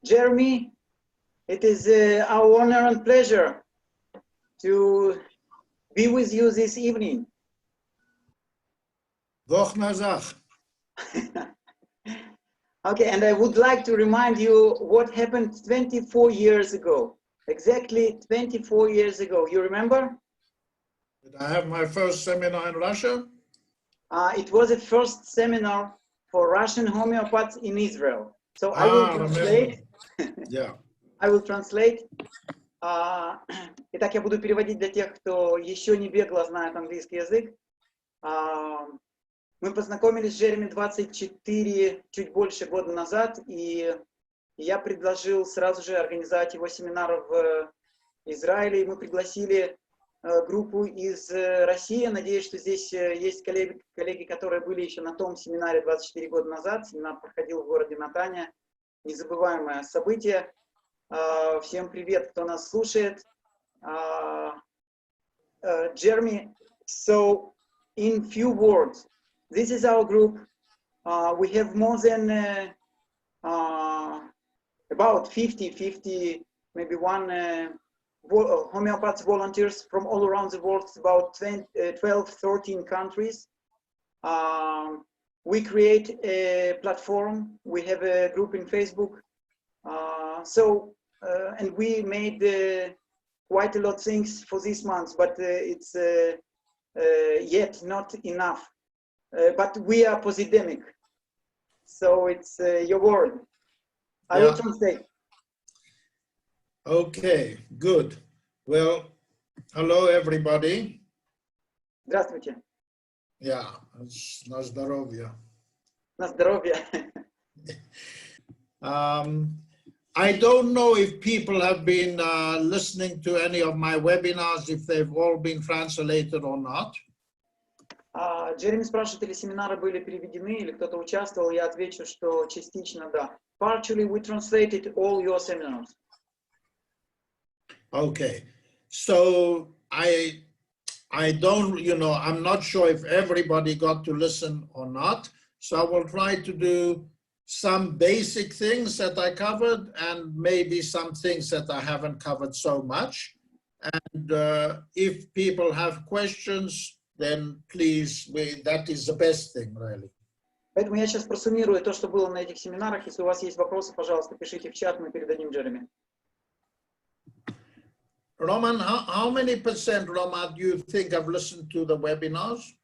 Jeremy, it is our honor and pleasure to be with you this evening. Okay, and I would like to remind you what happened 24 years ago. Exactly 24 years ago. You remember? Did I have my first seminar in Russia? It was a first seminar for Russian homeopaths in Israel. So I will translate. Yeah. I will translate. Итак, я буду переводить для тех, кто еще не бегло знает английский язык. Мы познакомились с Джереми 24, чуть больше года назад, и я предложил сразу же организовать его семинар в Израиле. И мы пригласили группу из России. Надеюсь, что здесь есть коллеги, которые были еще на том семинаре 24 года назад. Семинар проходил в городе Натания. Незабываемое событие. Всем привет, кто нас слушает. Jeremy, so in few words, this is our group. We have more than about 50, maybe homeopaths volunteers from all around the world, about 12, 13 countries. We create a platform. We have a group in Facebook. And we made quite a lot of things for this month, but it's yet not enough. But we are epidemic, so it's your word. I will translate. Okay, good. Well, hello everybody. Здравствуйте. Yeah, на здоровье. На здоровье. I don't know if people have been listening to any of my webinars, if they've all been translated or not. Джереми спрашивает, или семинары были переведены, или кто-то участвовал. Я отвечу, что частично да. Partially we translated all your seminars. Okay, so I don't, I'm not sure if everybody got to listen or not. So I will try to do some basic things that I covered and maybe some things that I haven't covered so much. And if people have questions, then please, that is the best thing, really. Поэтому я сейчас просуммирую то, что было на этих семинарах. Если у вас есть вопросы, пожалуйста, пишите в чат, мы передадим Джереми. Roman, how many percent, Roman, do you think have listened to the webinars?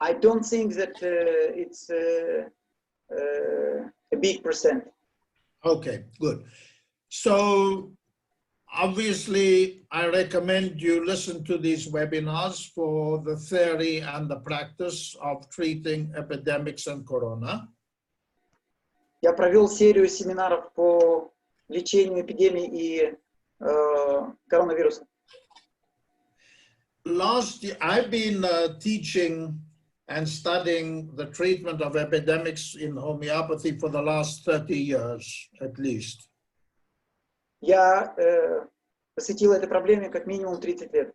I don't think that it's a big percent. Okay, good. So obviously, I recommend you listen to these webinars for the theory and the practice of treating epidemics and corona. Я провел серию семинаров по лечению эпидемий и коронавируса. Last year, I've been teaching and studying the treatment of epidemics in homeopathy for the last 30 years, at least. Я посвятил этой проблеме как минимум 30 лет.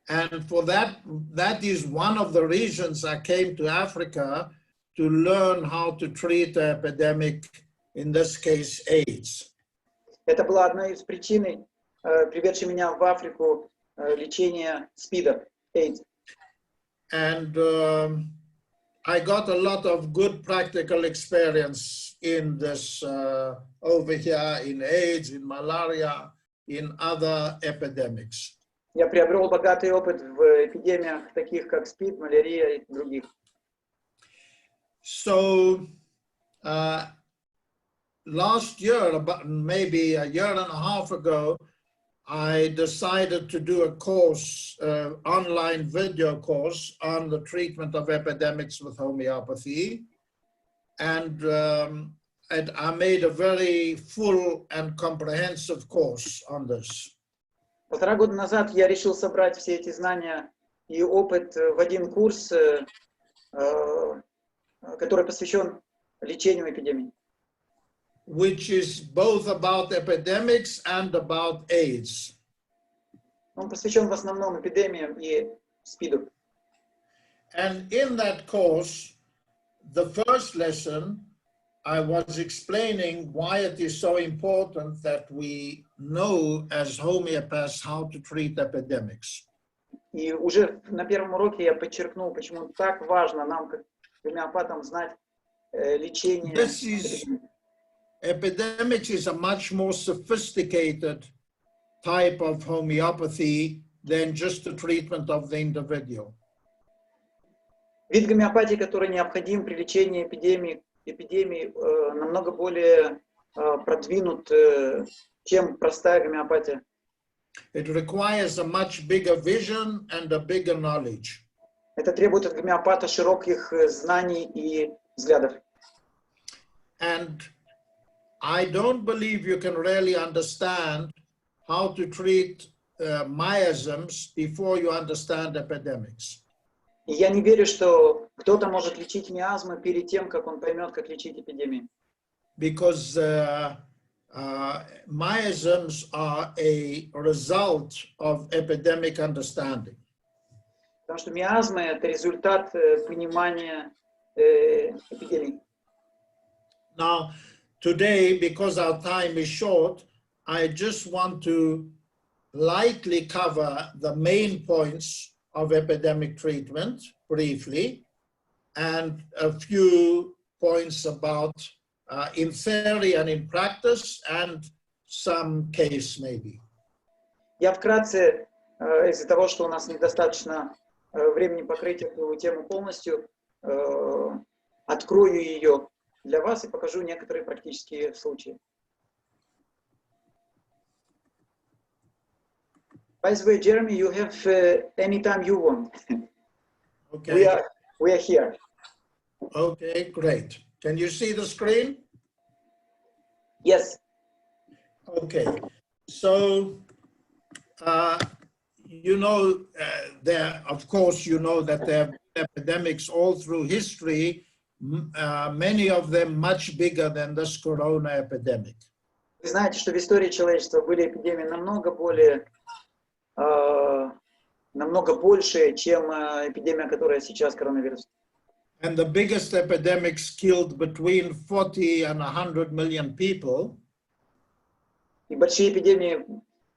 And for that is one of the reasons I came to Africa to learn how to treat the epidemic, in this case, AIDS. Это была одна из причин, приведшей меня в Африку, лечения СПИДа, AIDS. And I got a lot of good practical experience in this over here, in AIDS, in malaria, in other epidemics. Я приобрел богатый опыт в эпидемиях, таких как СПИД, малярия и других. So last year, about maybe a year and a half ago, I decided to do a course, online video course on the treatment of epidemics with homeopathy. And I made a very full and comprehensive course on this. 1,5 года назад я решил собрать все эти знания и опыт в один курс, который посвящен лечению эпидемий. Which is both about epidemics and about AIDS. Он посвящен в основном эпидемиям и СПИДу. And in that course, the first lesson, I was explaining why it is so important that we know as homeopaths how to treat epidemics. И уже на первом уроке я подчеркнул, почему так важно нам, как гомеопатам, знать лечение. Epidemics is a much more sophisticated type of homeopathy than just the treatment of the individual. Вид гомеопатии, который необходим при лечении эпидемий, намного более продвинут, чем простая гомеопатия. It requires a much bigger vision and a bigger knowledge. Это требует от гомеопата широких знаний и взглядов. And I don't believe you can really understand how to treat miasms before you understand epidemics. И я не верю, что кто-то может лечить миазмы перед тем, как он поймет, как лечить эпидемии. Because miasms are a result of epidemic understanding. Потому что миазмы – это результат понимания эпидемий. Now, today, because our time is short, I just want to lightly cover the main points of epidemic treatment briefly, and a few points about in theory and in practice, and some case maybe. Я вкратце, из-за того, что у нас недостаточно времени покрыть эту тему полностью, открою ее для вас и покажу некоторые практические случаи. By the way, Jeremy, you have anytime you want. Okay. We are here. Okay, great. Can you see the screen? Yes. Okay. So, you know, of course, you know that there have been epidemics all through history, many of them much bigger than this corona epidemic. Вы знаете, что в истории человечества были эпидемии намного больше, чем эпидемия, которая сейчас коронавирус. And the biggest epidemics killed between 40 and 100 million people. И большие эпидемии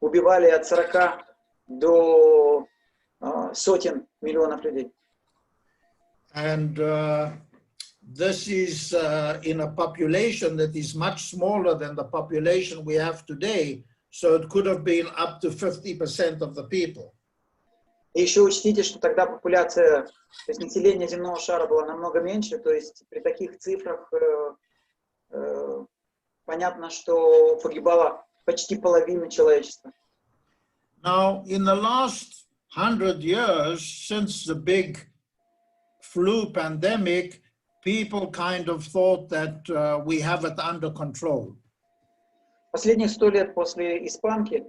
убивали от 40 до сотен миллионов людей. And this is in a population that is much smaller than the population we have today. So it could have been up to 50% of the people. И еще учтите, что тогда популяция, то есть население земного шара было намного меньше, то есть при таких цифрах понятно, что погибала почти половина человечества. Now, in the last 100 years, since the big flu pandemic, people kind of thought that we have it under control. Последние 100 лет после испанки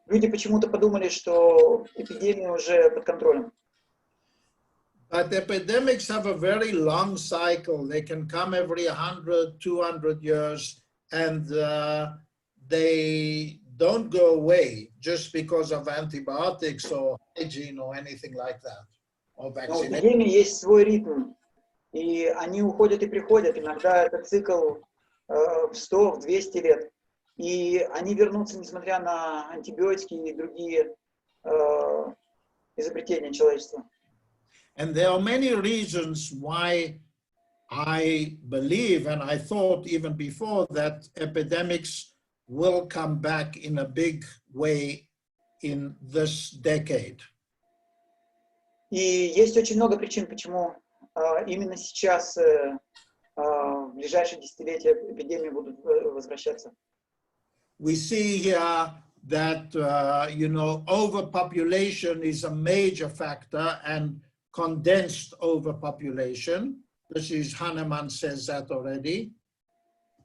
люди почему-то подумали, что эпидемия уже под контролем. But epidemics have a very long cycle. They can come every 100, 200 years, and they don't go away just because of antibiotics or hygiene or anything like that, or Но у vaccination. эпидемии есть свой ритм, и они уходят и приходят. Иногда это цикл в 100, в 200 лет. И они вернутся, несмотря на антибиотики и другие изобретения человечества. And there are many reasons why I believe, and I thought even before, that epidemics will come back in a big way in this decade. И есть очень много причин, почему именно сейчас, в ближайшие десятилетия, эпидемии будут возвращаться. We see here that, you know, overpopulation is a major factor, and condensed overpopulation. This is Hahnemann says that already.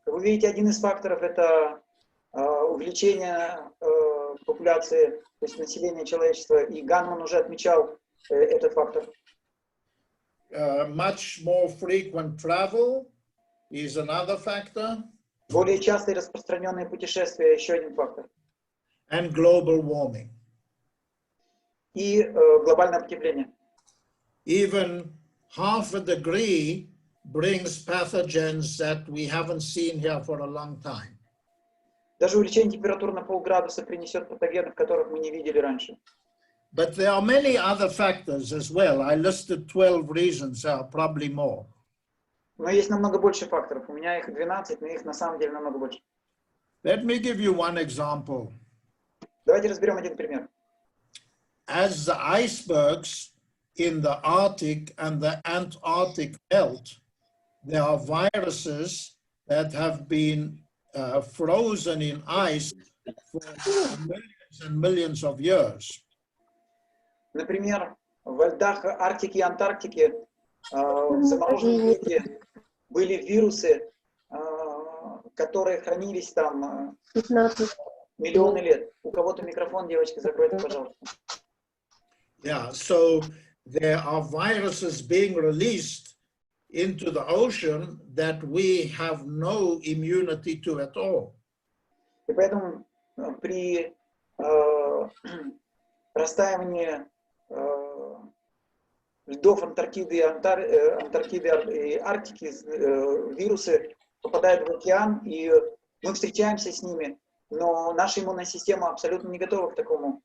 Вы видите, один из факторов – это увеличение популяции, то есть населения человечества, и Ганман уже отмечал этот фактор. Much more frequent travel is another factor. Более частые распространенные путешествия – еще один фактор. And global warming. И глобальное потепление. Even half a degree brings pathogens that we haven't seen here for a long time. Даже увеличение температуры на полградуса принесет патогенов, которых мы не видели раньше. But there are many other factors as well. I listed 12 reasons, there are probably more. Но есть намного больше факторов. У меня их 12, но их на самом деле намного больше. Let me give you one example. Давайте разберем один пример. As the icebergs in the Arctic and the Antarctic melt, there are viruses that have been frozen in ice for millions and millions of years. Например, во льдах Арктики и Антарктики в замороженном виде были вирусы, которые хранились там миллионы лет. У кого-то микрофон, девочки, закройте, пожалуйста. Yeah, so there are viruses being released into the ocean that we have no immunity to at all. И поэтому при растаянии льдов Антарктиды и Арктики вирусы попадают в океан, и мы встречаемся с ними, но наша иммунная система абсолютно не готова к такому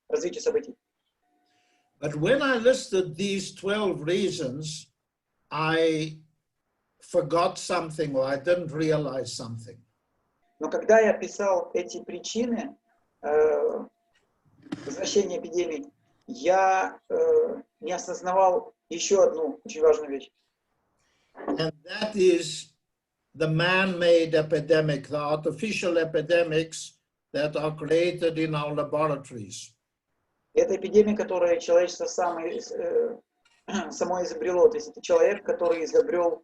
развитию событий. But when I listed these 12 reasons, I forgot something or I didn't realize something. Но когда я писал эти причины возвращения эпидемий, я не осознавал еще одну очень важную вещь. And that is the man-made epidemic, the artificial epidemics that are created in our laboratories. Это эпидемия, которую человечество само изобрело. То есть это человек, который изобрел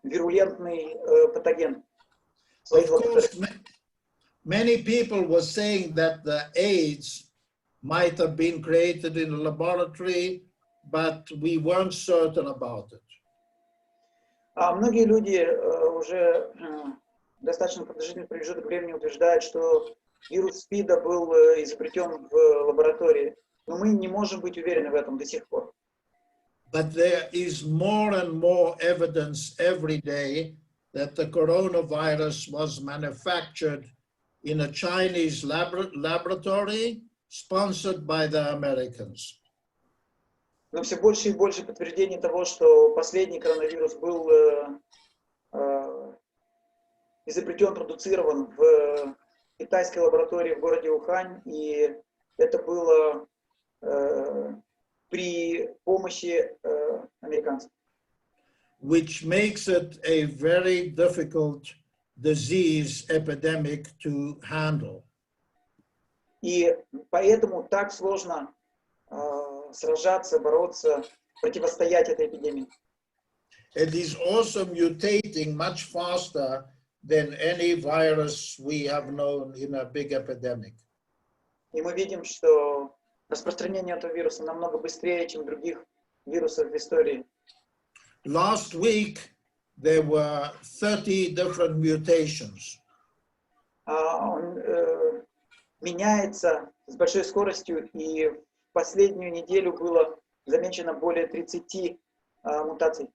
вирулентный патоген. Of course, many people were saying that the AIDS might have been created in a laboratory, but we weren't certain about it. Многие люди уже достаточно продолжительный промежуток времени утверждают, что вирус СПИДа был изобретен в лаборатории, но мы не можем быть уверены в этом до сих пор. But there is more and more evidence every day that the coronavirus was manufactured in a Chinese laboratory sponsored by the Americans. Но все больше и больше подтверждений того, что последний коронавирус был изобретен, продуцирован в китайской лаборатории в городе Ухань, и это было при помощи американцев. Which makes it a very difficult disease epidemic to handle. И поэтому так сложно сражаться, бороться, противостоять этой эпидемии. It is also mutating much faster than any virus we have known in a big epidemic. И мы видим, что распространение этого вируса намного быстрее, чем других вирусов в истории. Last week, there were 30 different mutations. Он меняется с большой скоростью, и в последнюю неделю было замечено более 30 мутаций.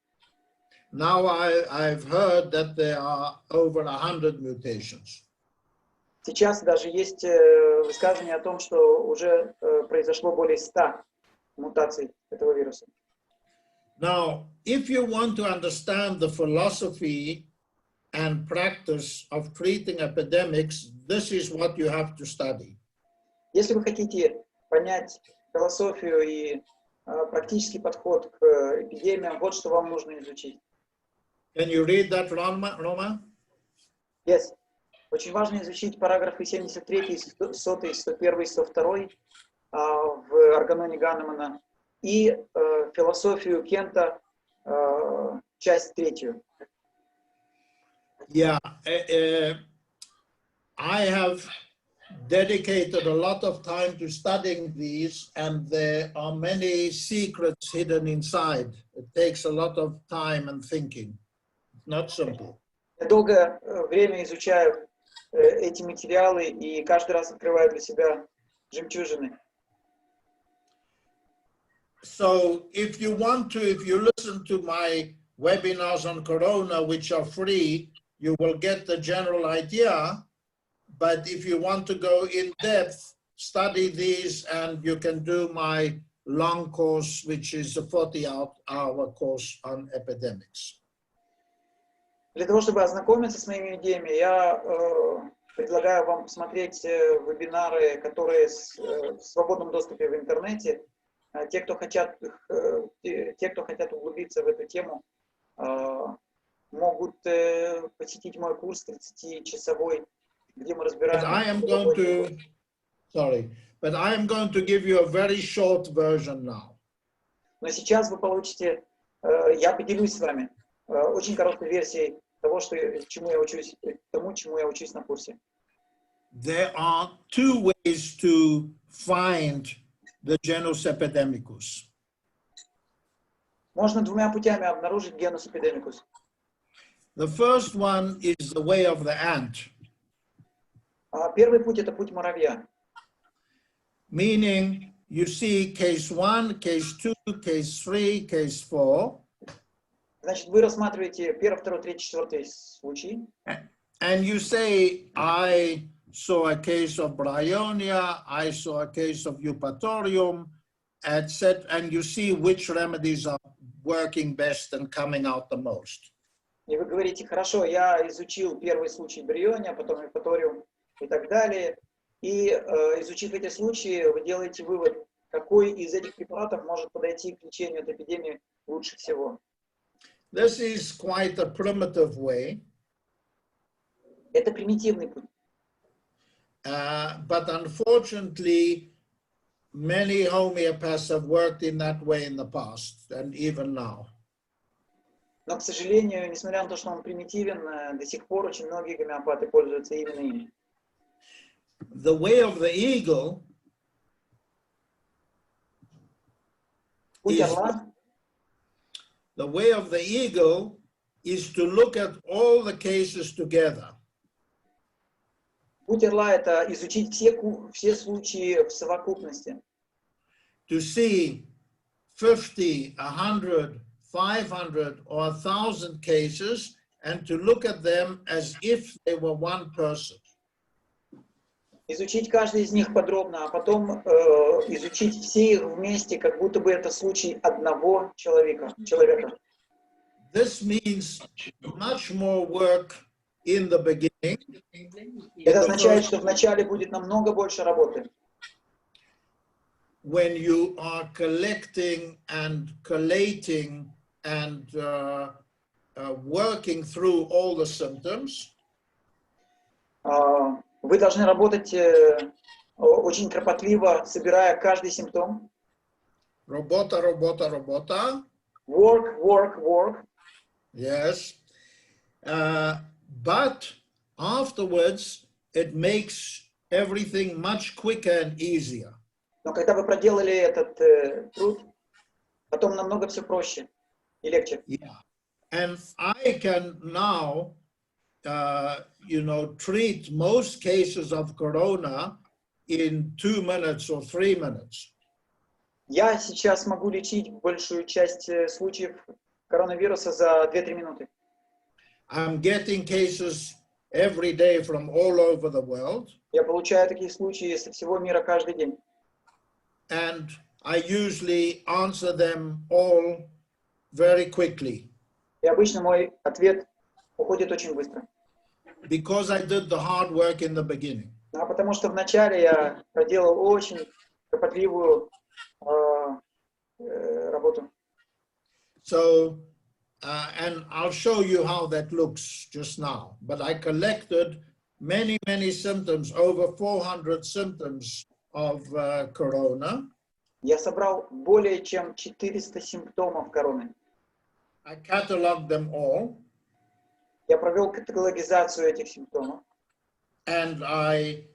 Now I've heard that there are over 100 mutations. Сейчас даже есть высказывание о том, что уже произошло более 100 мутаций этого вируса. Now, if you want to understand the philosophy and practice of treating epidemics, this is what you have to study. Если вы хотите понять философию и практический подход к эпидемиям, вот что вам нужно изучить. Can you read that, Roma? Yes. Очень важно изучить параграфы 73, 100, 101, 102 в органоне Ганемана и философию Кента, часть 3. Yeah, I have dedicated a lot of time to studying these, and there are many secrets hidden inside. It takes a lot of time and thinking. It's not simple. Я долгое время изучаю эти материалы и каждый раз открываю для себя жемчужины. So if you listen to my webinars on Corona, which are free, you will get the general idea. But if you want to go in depth, study these, and you can do my long course, which is a 40-hour course on epidemics. Для того, чтобы ознакомиться с моими идеями, я предлагаю вам посмотреть вебинары, которые в свободном доступе в интернете. Те, кто хотят углубиться в эту тему, могут посетить мой курс 30-часовой, где мы разбираем... But I am going to give you a very short version now. Но сейчас вы получите, я поделюсь с вами очень короткой версией того, чему я учусь на курсе. There are two ways to find the Genus Epidemicus. Можно двумя путями обнаружить Генус Эпидемикус. The first one is the way of the ant. Первый путь — это путь муравья. Meaning you see case 1, case 2, case 3, case 4. Значит, вы рассматриваете первый, второй, третий, четвертый случай. And you say, I saw a case of bryonia, I saw a case of eupatorium, etc. And you see which remedies are working best and coming out the most. И вы говорите, хорошо, я изучил первый случай бриония, потом eupatorium и так далее. И изучив эти случаи, вы делаете вывод, какой из этих препаратов может подойти к лечению этой эпидемии лучше всего. This is quite a primitive way. Это примитивный путь. But unfortunately, many homeopaths have worked in that way in the past and even now. Но, к сожалению, несмотря на то, что он примитивен, до сих пор очень многие гомеопаты пользуются именно им. The way of the eagle is to look at all the cases together. Путь орла — это изучить все случаи в совокупности. To see 50, 100, 500 or 1,000 cases and to look at them as if they were one person. Изучить каждый из них подробно, а потом изучить все их вместе, как будто бы это случай одного человека. This means much more work in the beginning. Это означает, что вначале будет намного больше работы. When you are collecting and collating and working through all the symptoms. Вы должны работать очень кропотливо, собирая каждый симптом. Работа. Work. Yes. But afterwards, it makes everything much quicker and easier. Но когда вы проделали этот труд, потом намного все проще и легче. Yeah. And I can now treat most cases of corona in 2 minutes or 3 minutes. Я сейчас могу лечить большую часть случаев коронавируса за 2-3 минуты. I'm getting cases every day from all over the world. Я получаю такие случаи со всего мира каждый день. And I usually answer them all very quickly. И обычно мой ответ уходит очень быстро. Because I did the hard work in the beginning. Потому что вначале я проделал очень кропотливую работу. So, and I'll show you how that looks just now. But I collected many symptoms, over 400 symptoms of corona. Я собрал более чем 400 симптомов короны. I cataloged them all. Я провел каталогизацию этих симптомов. And I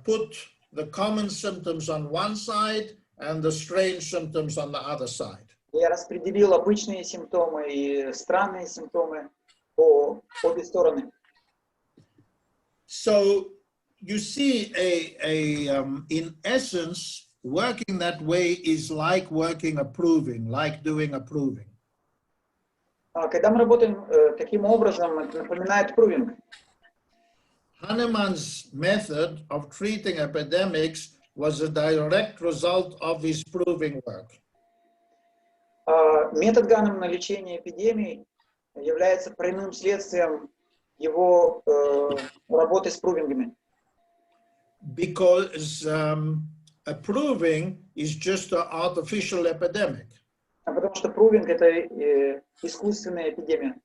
put the common symptoms on one side and the strange symptoms on the other side. Я распределил обычные симптомы и странные симптомы по обе стороны. So you see, in essence, working that way is like working a proving, like doing a proving. Когда мы работаем таким образом, это напоминает прувинг. Hahnemann's method of treating epidemics was a direct result of his proving work. Метод Ганнемана лечения эпидемий является прямым следствием его работы с прувингами. Because a proving is just an artificial epidemic. Потому что прувинг — это искусственная эпидемия.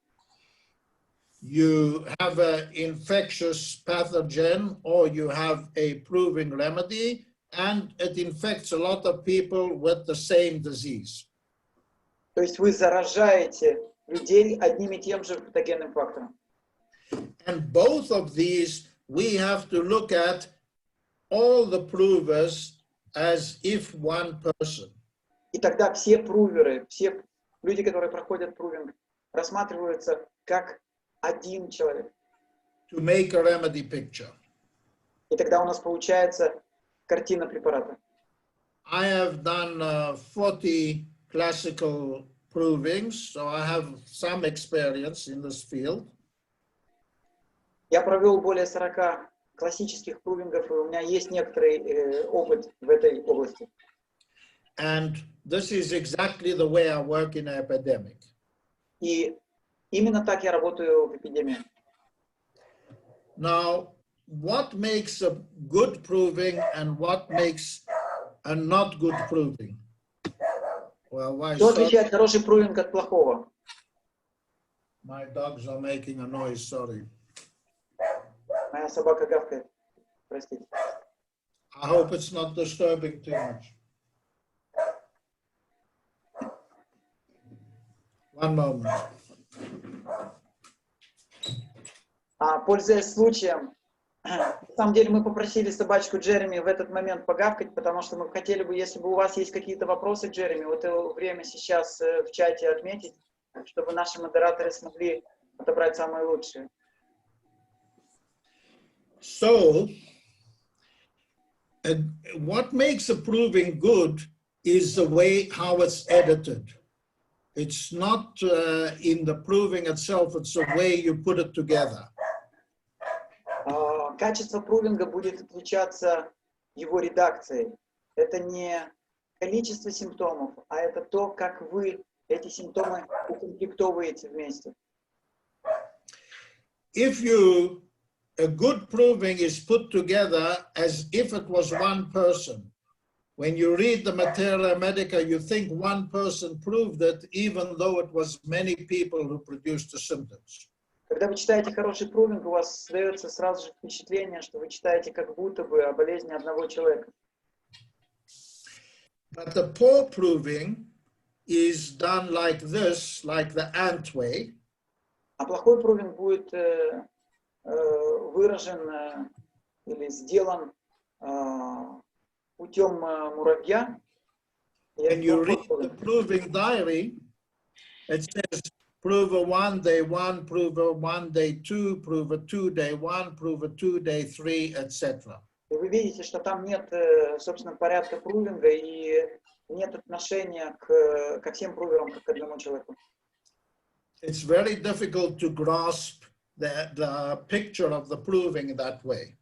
You have an infectious pathogen or you have a proving remedy, and it infects a lot of people with the same disease. То есть вы заражаете людей одним и тем же патогенным фактором. And both of these, we have to look at all the provers as if one person. И тогда все пруверы, все люди, которые проходят прувинг, рассматриваются как один человек. To make a remedy picture. И тогда у нас получается картина препарата. I have done 40 classical provings, so I have some experience in this field. Я провел более 40 классических прувингов, и у меня есть некоторый опыт в этой области. And this is exactly the way I work in an epidemic. И именно так я работаю в эпидемии. Now, what makes a good proving and what makes a not good proving? Well, why Что so? отличает хороший прувинг от плохого? My dogs are making a noise, sorry. Моя собака гавкает. Простите. I hope it's not disturbing too much. One moment. Пользуясь случаем, на самом деле мы попросили собачку Джереми в этот момент погавкать, потому что мы хотели бы, если бы у вас есть какие-то вопросы, Джереми, вот это время сейчас в чате отметить, чтобы наши модераторы смогли отобрать самые лучшие. So, what makes a proving good is the way how it's edited. It's not in the proving itself, it's the way you put it together. Качество прувинга будет отличаться его редакцией. Это не количество симптомов, а это то, как вы эти симптомы укомплектовываете вместе. If a good proving is put together as if it was one person. When you read the Materia Medica, you think one person proved it, even though it was many people who produced the symptoms. Когда вы читаете хороший прувинг, у вас создается сразу же впечатление, что вы читаете как будто бы о болезни одного человека. But the poor proving is done like this, like the ant way. А плохой прувинг будет выражен или сделан путем муравья. When you read the proving diary, it says prover 1, day 1, prover 1, day 2, prover 2, day 1, prover 2, day 3, etc. И вы видите, что там нет, собственно, порядка прувинга и нет отношения ко всем пруверам, как к одному человеку. It's very difficult to grasp the picture of the proving that way.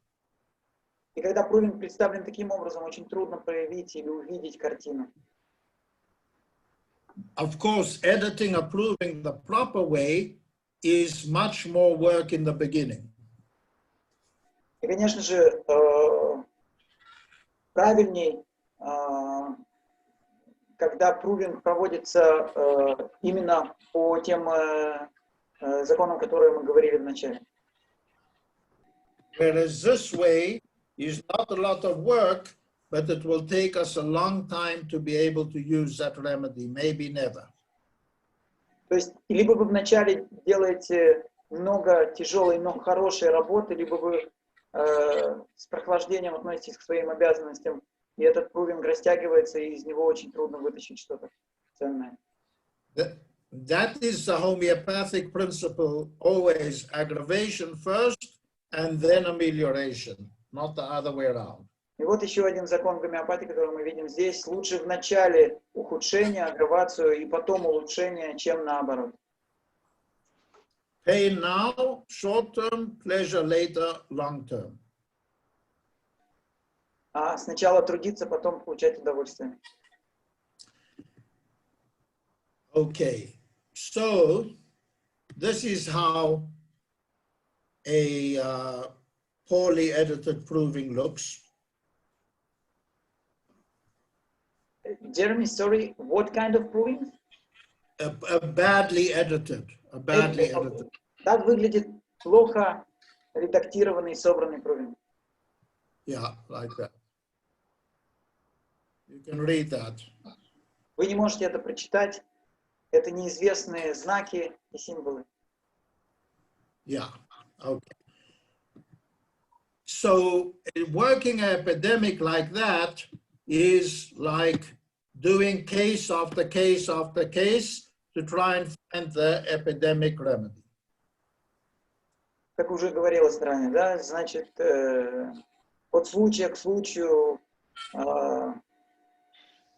И когда прувинг представлен таким образом, очень трудно проявить или увидеть картину. Of course, editing a proving the proper way is much more work in the beginning. И, конечно же, правильней, когда прувинг проводится именно по тем законам, которые мы говорили в начале. Whereas this way is not a lot of work, but it will take us a long time to be able to use that remedy, maybe never. То есть, либо вы вначале делаете много тяжелой, но хорошей работы, либо вы с прохлаждением относитесь к своим обязанностям, и этот прувинг растягивается, и из него очень трудно вытащить что-то ценное. That is the homeopathic principle, always aggravation first and then amelioration, not the other way around. И вот еще один закон гомеопатии, который мы видим здесь. Лучше в начале ухудшения, аггравацию, и потом улучшение, чем наоборот. Pain now, short term, pleasure later, long term. А сначала трудиться, потом получать удовольствие. Okay, so this is how a poorly edited proving looks. Jeremy, sorry, what kind of proving? A badly edited. Так выглядит плохо редактированный и собранный proving. Yeah, like that. You can read that. Вы не можете это прочитать. Это неизвестные знаки и символы. Yeah, okay. So working an epidemic like that is like doing case after case after case to try and find the epidemic remedy. Как уже говорилось ранее, да, значит, от случая к случаю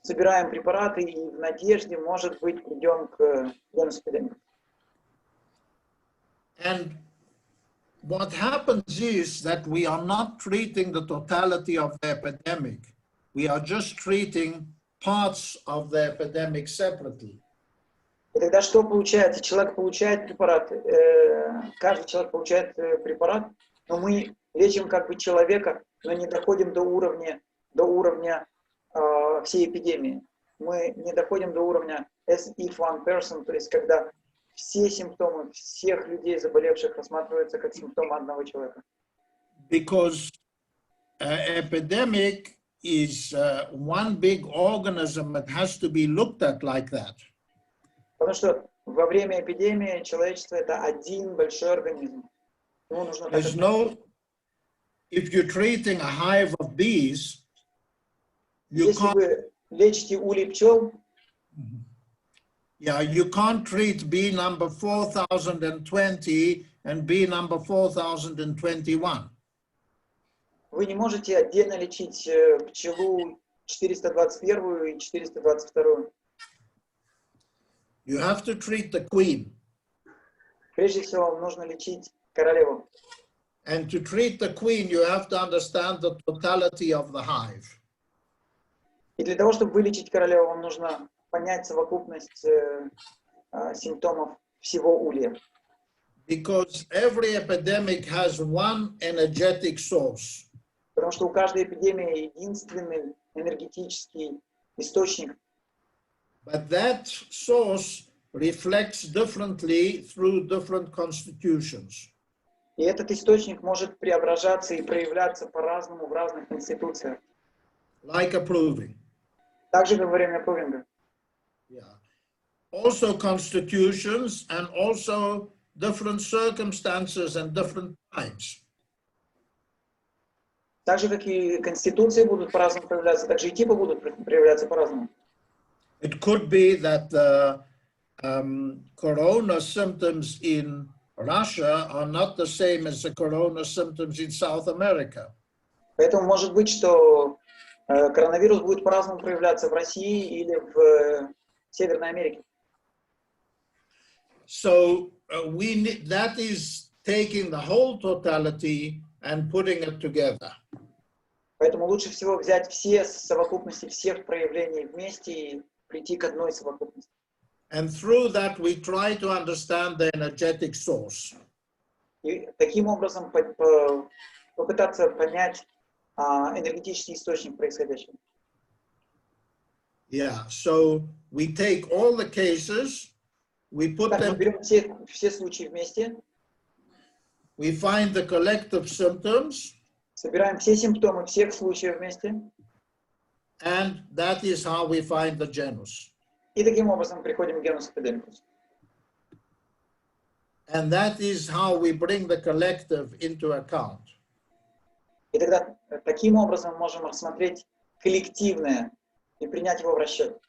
собираем препараты и в надежде, может быть, придем к Генус Эпидемикус. And what happens is that we are not treating the totality of the epidemic. We are just treating parts of the epidemic separately. И тогда что получается? Человек получает препарат, каждый человек получает препарат, но мы лечим как бы человека, но не доходим до уровня всей эпидемии. Мы не доходим до уровня as if one person, то есть когда все симптомы всех людей, заболевших, рассматриваются как симптомы одного человека. Because epidemic is one big organism that has to be looked at like that. Потому что во время эпидемии человечество это один большой организм. Ему нужно так There's if you're treating a hive of bees, you Если вы лечите улей пчел, yeah, you can't treat bee number 4020 and bee number 4021. вы не можете отдельно лечить пчелу 421 и 422. You have to treat the queen. Прежде всего, вам нужно лечить королеву. And to treat the queen, you have to understand the totality of the hive. И для того, чтобы вылечить королеву, вам нужно понять совокупность симптомов всего улья. Because every epidemic has one energetic source. Потому что у каждой эпидемии единственный энергетический источник. But that source reflects differently through different constitutions. И этот источник может преображаться и проявляться по-разному в разных институциях. Like a proving. Также во время провинга. Yeah. Also constitutions and also different circumstances and different times. Так же, как и конституции будут по-разному проявляться, так же и типы будут проявляться по-разному. It could be that the corona symptoms in Russia are not the same as the corona symptoms in South America. Поэтому может быть, что коронавирус будет по-разному проявляться в России или в Северной Америке. So that is taking the whole totality and putting it together. Поэтому лучше всего взять все совокупности всех проявлений вместе и прийти к одной совокупности. And through that we try to understand the energetic source. И таким образом попытаться понять энергетический источник происходящего. Yeah, so we take all the cases, we put Так, мы them, берем все случаи вместе, we find the collective symptoms, собираем все симптомы всех случаев вместе, and that is how we find the genus. и таким образом приходим к Генус Эпидемикус. And that is how we bring the collective into account. И тогда таким образом мы можем рассмотреть коллективное и принять его в расчет.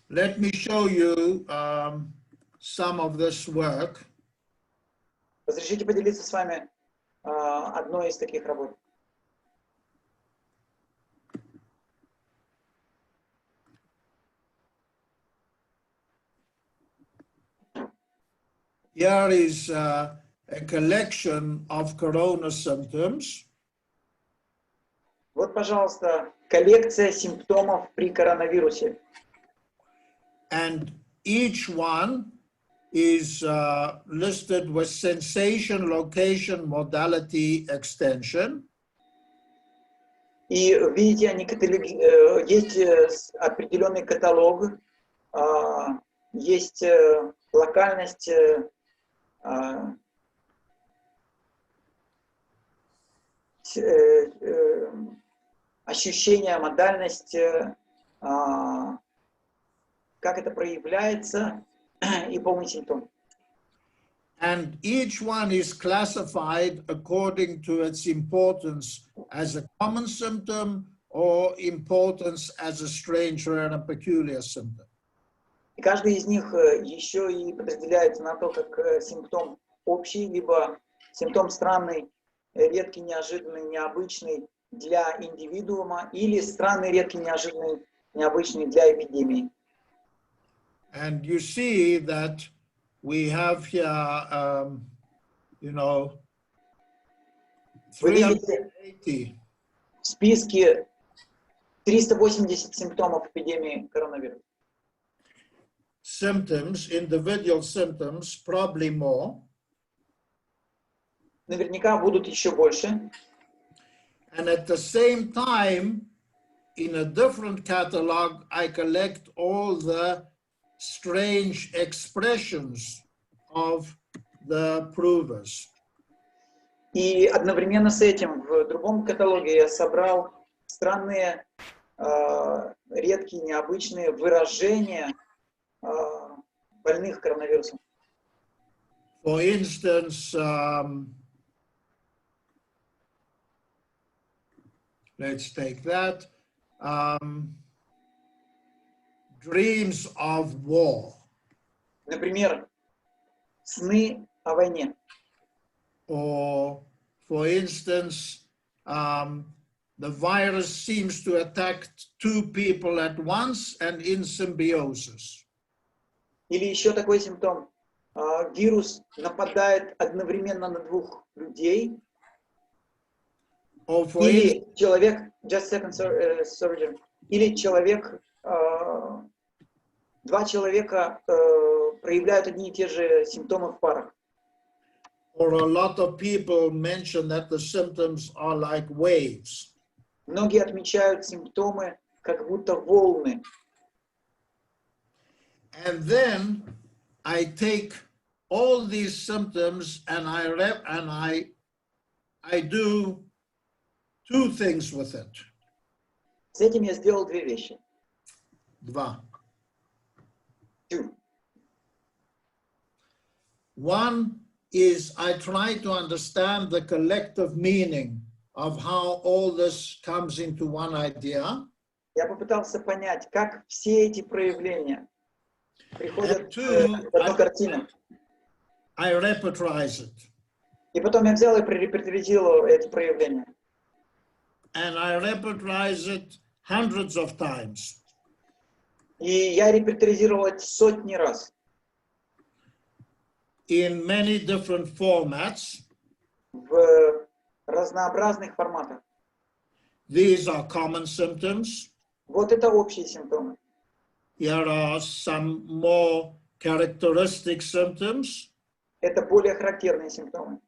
Let me show you some of this work. Разрешите поделиться с вами одной из таких работ. Here is a collection of corona symptoms. Вот, пожалуйста, коллекция симптомов при коронавирусе. And each one is listed with sensation, location, modality, extension. И видите, они есть определенный каталог, есть локальность, ощущение, модальность, как это проявляется, и полный симптом. And each one is classified according to its importance as a common symptom or importance as a strange, rare, and peculiar symptom. И каждый из них еще и подразделяется на то, как симптом общий, либо симптом странный, редкий, неожиданный, необычный для индивидуума, или странный, редкий, неожиданный, необычный для эпидемии. And you see that we have here, you know, 380. В списке 380 симптомов эпидемии коронавируса. Symptoms, individual symptoms, probably more. Наверняка будут еще больше. And at the same time, in a different catalog, I collect all the strange expressions of the provers. И одновременно с этим в другом каталоге я собрал странные, редкие, необычные выражения больных коронавирусом. For instance, let's take that. Dreams of war. Например, сны о войне. Or, for instance, the virus seems to attack two people at once and in symbiosis. Или еще такой симптом. Вирус нападает одновременно на двух людей. Или человек, just a second, sorry, или человек, два человека проявляют одни и те же симптомы в парах. Or a lot of people mention that the symptoms are like waves. Многие отмечают симптомы как будто волны. And then I take all these symptoms and I do two things with it. С этим я сделал две вещи. Два. Two. One is I try to understand the collective meaning of how all this comes into one idea. Я попытался понять, как все эти проявления приходят в одну картину. I repertorize it. И потом я взял и прорепертуаризировал эти проявления. And I repertorize it hundreds of times. И я репертуаризировал это сотни раз. In many different formats. В разнообразных форматах. These are common symptoms. Вот это общие симптомы. Here are some more characteristic symptoms. Это более характерные симптомы.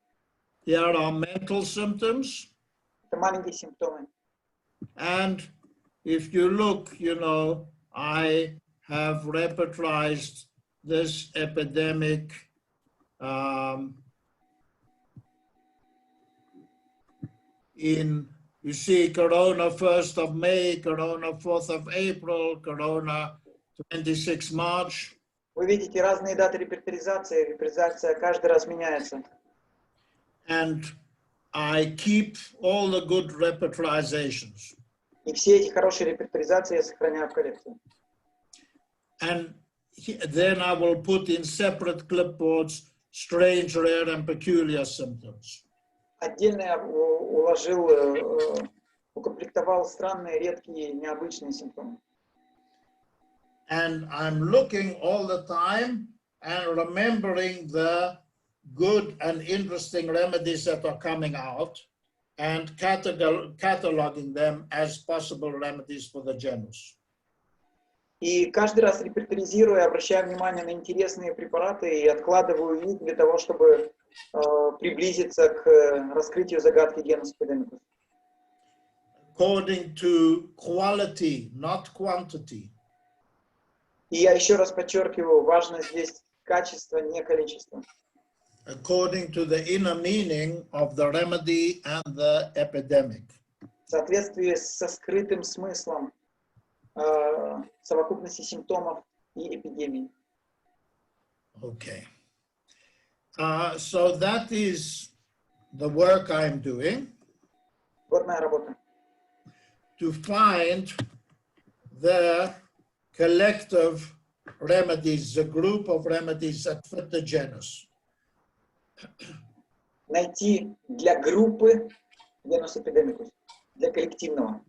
Here are mental symptoms. Это маленькие симптомы. And if you look, you know, I have repertorized this epidemic you see, Corona 1st of May, Corona 4th of April, Corona 26 March. Вы видите разные даты репертуаризации. Репертуаризация каждый раз меняется. And I keep all the good repertorizations. И все эти хорошие репертуаризации я сохраняю в коллекции. And then I will put in separate clipboards strange, rare, and peculiar symptoms. Отдельно я уложил, укомплектовал странные, редкие, необычные симптомы. And I'm looking all the time and remembering the good and interesting remedies that are coming out and cataloging them as possible remedies for the genus. И каждый раз репертуаризируя, обращаю внимание на интересные препараты и откладываю их для того, чтобы приблизиться к раскрытию загадки Генус Эпидемикус. According to quality, not quantity. И я еще раз подчеркиваю, важно здесь качество, не количество. According to the inner meaning of the remedy and the epidemic. В соответствии со скрытым смыслом совокупности симптомов и эпидемий. Okay. So that is the work I'm doing. Вот моя работа. To find the collective remedies, the group of remedies that fit the genus. Найти для группы Генус Эпидемикус, для коллективного.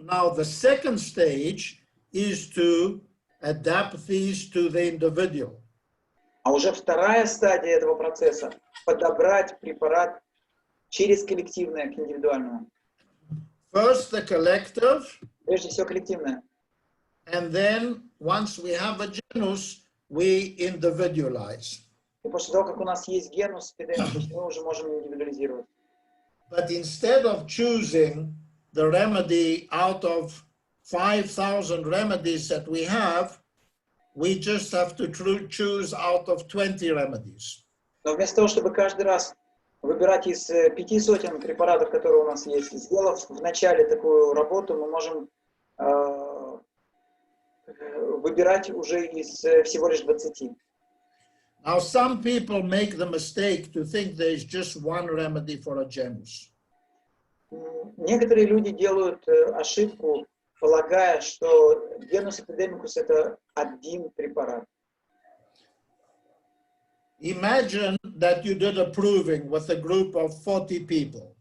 Now the second stage is to adapt these to the individual. А уже вторая стадия этого процесса – подобрать препарат через коллективное к индивидуальному. First the collective, Прежде всего коллективное. and then once we have a genus, we individualize. И после того, как у нас есть Генус Эпидемикус, мы уже можем индивидуализировать. But instead of choosing the remedy out of 5,000 remedies that we have, we just have to choose out of 20 remedies. Но вместо того, чтобы каждый раз выбирать из 500 препаратов, которые у нас есть, сделав в начале такую работу, мы можем выбирать уже из всего лишь 20. Now, some people make the mistake to think there is just one remedy for a genus. Некоторые люди делают ошибку, полагая, что Генус Эпидемикус – это один препарат. Imagine that you did a proving with a group of 40 people.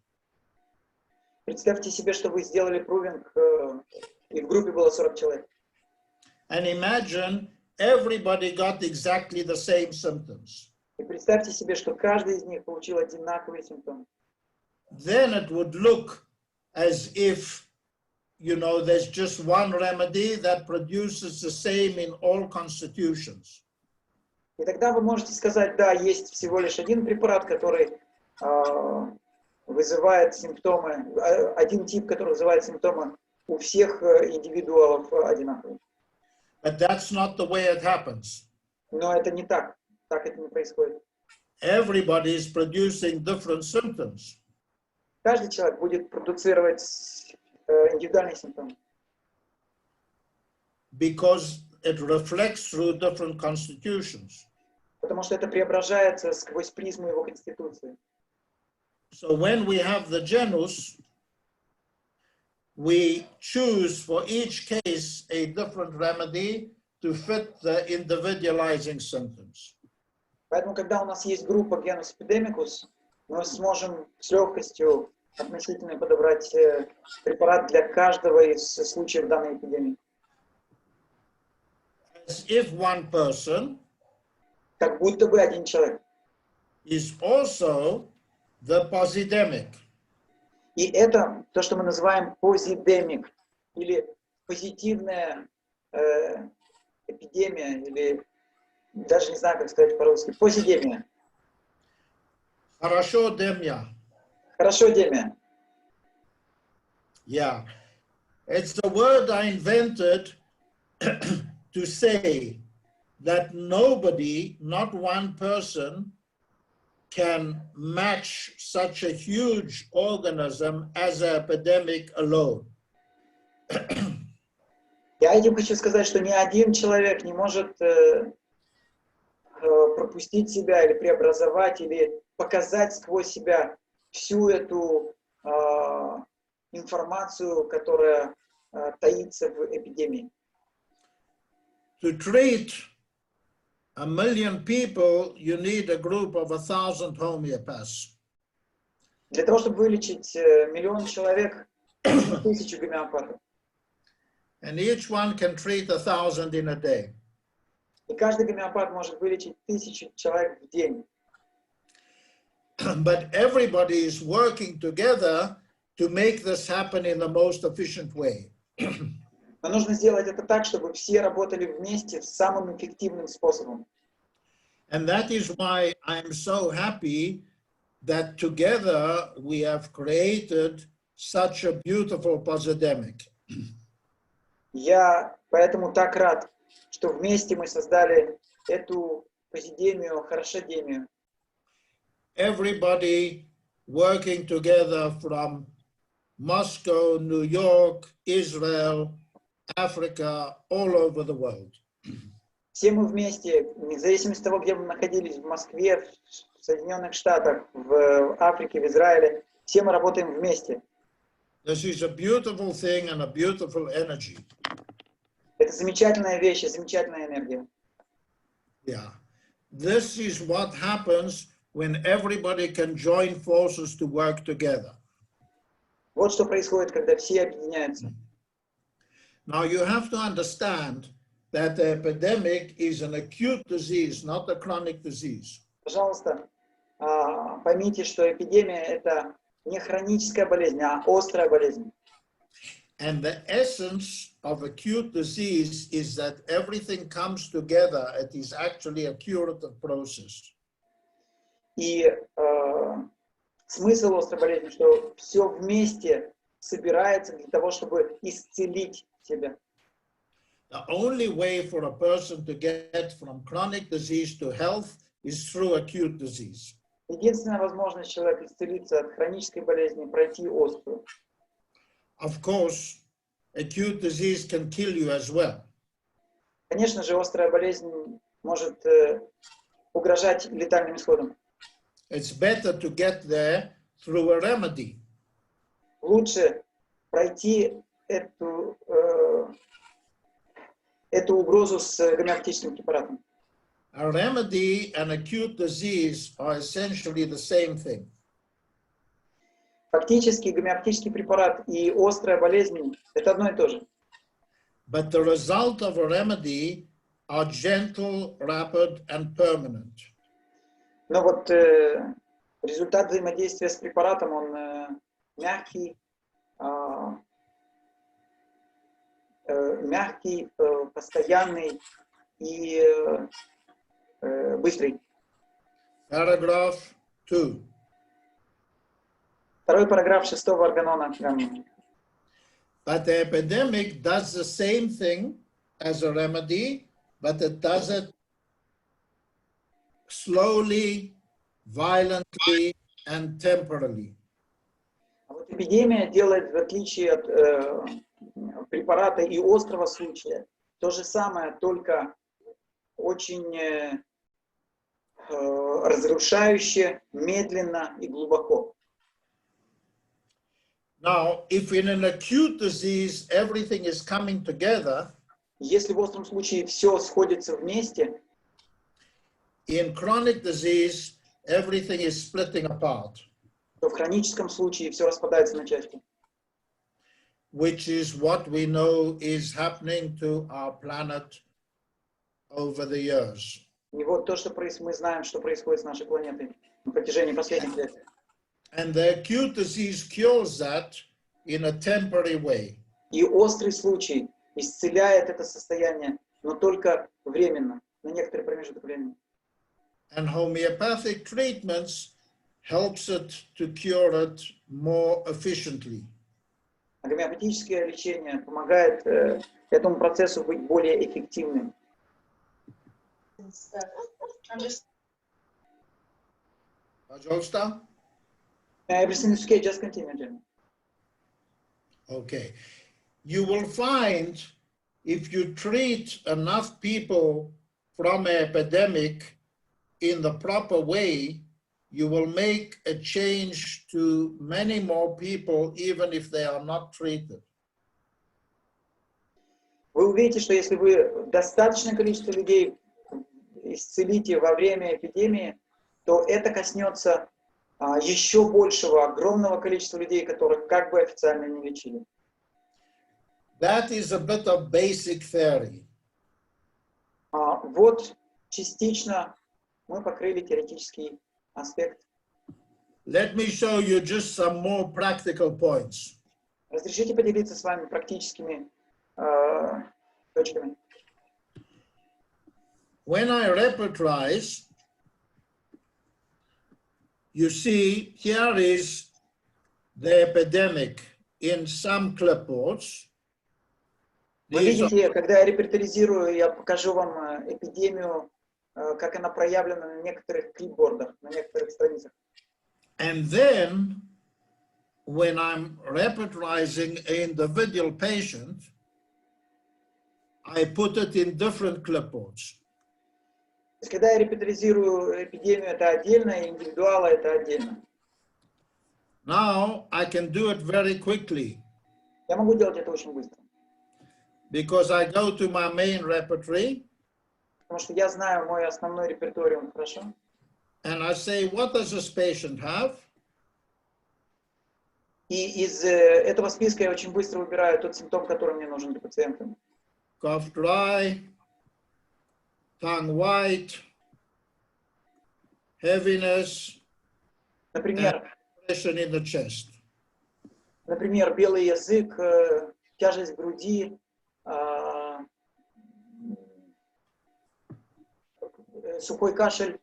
Представьте себе, что вы сделали прувинг, и в группе было 40 человек. And imagine everybody got exactly the same symptoms. И представьте себе, что каждый из них получил одинаковые симптомы. Then it would look as if, you know, there's just one remedy that produces the same in all constitutions. И тогда вы можете сказать, да, есть всего лишь один препарат, который вызывает симптомы, один тип, который вызывает симптомы у всех индивидуалов одинаковые. But that's not the way it happens. Но это не так. Так это не происходит. Everybody is producing different symptoms. Каждый человек будет продуцировать индивидуальные симптомы. Because it reflects through different constitutions. Потому что это преображается сквозь призму его конституции. So when we have the genus, we choose for each case a different remedy to fit the individualizing symptoms. Поэтому, когда у нас есть группа Генус Эпидемикус, мы сможем с легкостью относительно подобрать препарат для каждого из случаев данной эпидемии. As if one person Как будто бы один человек. is also the posidemic. И это то, что мы называем позидемик, или позитивная эпидемия, или даже не знаю, как сказать по-русски, позидемия. Хорошо демия. Хорошо, демия. Yeah. It's a word I invented to say that nobody, not one person, can match such a huge organism as an epidemic alone. Я этим хочу сказать, что ни один человек не может пропустить себя или преобразовать, или показать сквозь себя всю эту информацию, которая таится в эпидемии. To treat 1 million people, you need a group of 1,000 homeopaths. Для того, чтобы вылечить 1 миллион человек, 1000 гомеопатов. And each one can treat 1,000 in a day. И каждый гомеопат может вылечить 1000 человек в день. But everybody is working together to make this happen in the most efficient way. Но нужно сделать это так, чтобы все работали вместе самым эффективным способом. And that is why I'm so happy that together we have created such a beautiful epidemic. Я поэтому так рад, что вместе мы создали эту эпидемию, хорошедемию. Everybody working together from Moscow, New York, Israel, Africa, all over the world. Все мы вместе, независимо от того, где мы находились, в Москве, в Соединенных Штатах, в Африке, в Израиле, все мы работаем вместе. This is a beautiful thing and a beautiful energy. Это замечательная вещь и замечательная энергия. Yeah. This is what happens when everybody can join forces to work together. Вот что происходит, когда все объединяются. Now you have to understand that the epidemic is an acute disease, not a chronic disease. Пожалуйста, поймите, что эпидемия – это не хроническая болезнь, а острая болезнь. And the essence of acute disease is that everything comes together. It is actually a curative process. И смысл острой болезни, что все вместе собирается для того, чтобы исцелить себя. The only way for a person to get from chronic disease to health is through acute disease. Единственная возможность человека исцелиться от хронической болезни – пройти острую. Of course, acute disease can kill you as well. Конечно же, острая болезнь может угрожать летальным исходом. It's better to get there through a remedy. Лучше пройти эту угрозу с гомеопатическим препаратом. A remedy and acute disease are essentially the same thing. Фактически гомеопатический препарат и острая болезнь – это одно и то же. But the result of a remedy are gentle, rapid, and permanent. Но вот результат взаимодействия с препаратом, он мягкий, постоянный и быстрый. Paragraph 2. Второй параграф 6-го органона. But the epidemic does the same thing as a remedy, but it does it slowly, violently, and temporarily. А вот эпидемия делает, в отличие от препарата и острого случая, то же самое, только очень разрушающе, медленно и глубоко. Now, if in an acute disease everything is coming together, если в остром случае все сходится вместе, in chronic disease everything is splitting apart, то в хроническом случае все распадается на части. Which is what we know is happening to our planet over the years. И вот то, что мы знаем, что происходит с нашей планетой на протяжении последних лет. And the acute disease cures that in a temporary way. И острый случай исцеляет это состояние, но только временно, на некоторый промежуток времени. And homeopathic treatments helps it to cure it more efficiently. А гомеопатическое лечение помогает этому процессу быть более эффективным. Пожалуйста. Everything is okay, just continue, Jeremy. Okay. You will find if you treat enough people from an epidemic in the proper way, you will make a change to many more people, even if they are not treated. Вы увидите, что если вы достаточное количество людей исцелите во время эпидемии, то это коснется еще большего, огромного количества людей, которых как бы официально не лечили. That is a bit of basic theory. Вот частично мы покрыли теоретический аспект. Let me show you just some more practical points. Разрешите поделиться с вами практическими точками. When I repertorize, you see here is the epidemic in some clipboards. Вы видите, когда я репертуаризирую, я покажу вам эпидемию, как она проявлена на некоторых клипбордах, на некоторых страницах. And then, when I'm repertorizing an individual patient, I put it in different clipboards. То есть, когда я репертуаризирую эпидемию, это отдельно, и индивидуала это отдельно. Now, I can do it very quickly. Я могу делать это очень быстро. Because I go to my main repertory. Потому что я знаю мой основной репертуариум хорошо. And I say, what does this patient have? И из этого списка я очень быстро выбираю тот симптом, который мне нужен для пациента. Cough dry, tongue white, heaviness, Например, pressure in the chest. Например, белый язык, тяжесть в груди, сухой кашель.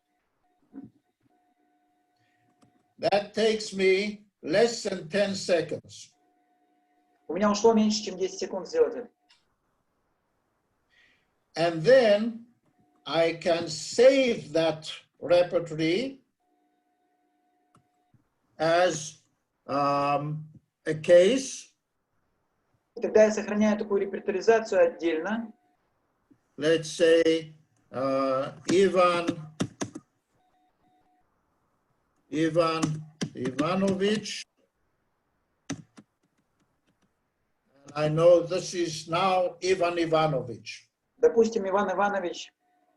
That takes me less than 10 seconds. У меня ушло меньше, чем 10 секунд сделать это. And then I can save that repertory as a case. И тогда я сохраняю такую репертуаризацию отдельно. Let's say Ivan Ivanovich. I know this is now Ivan Ivanovich. Допустим, Иван Иванович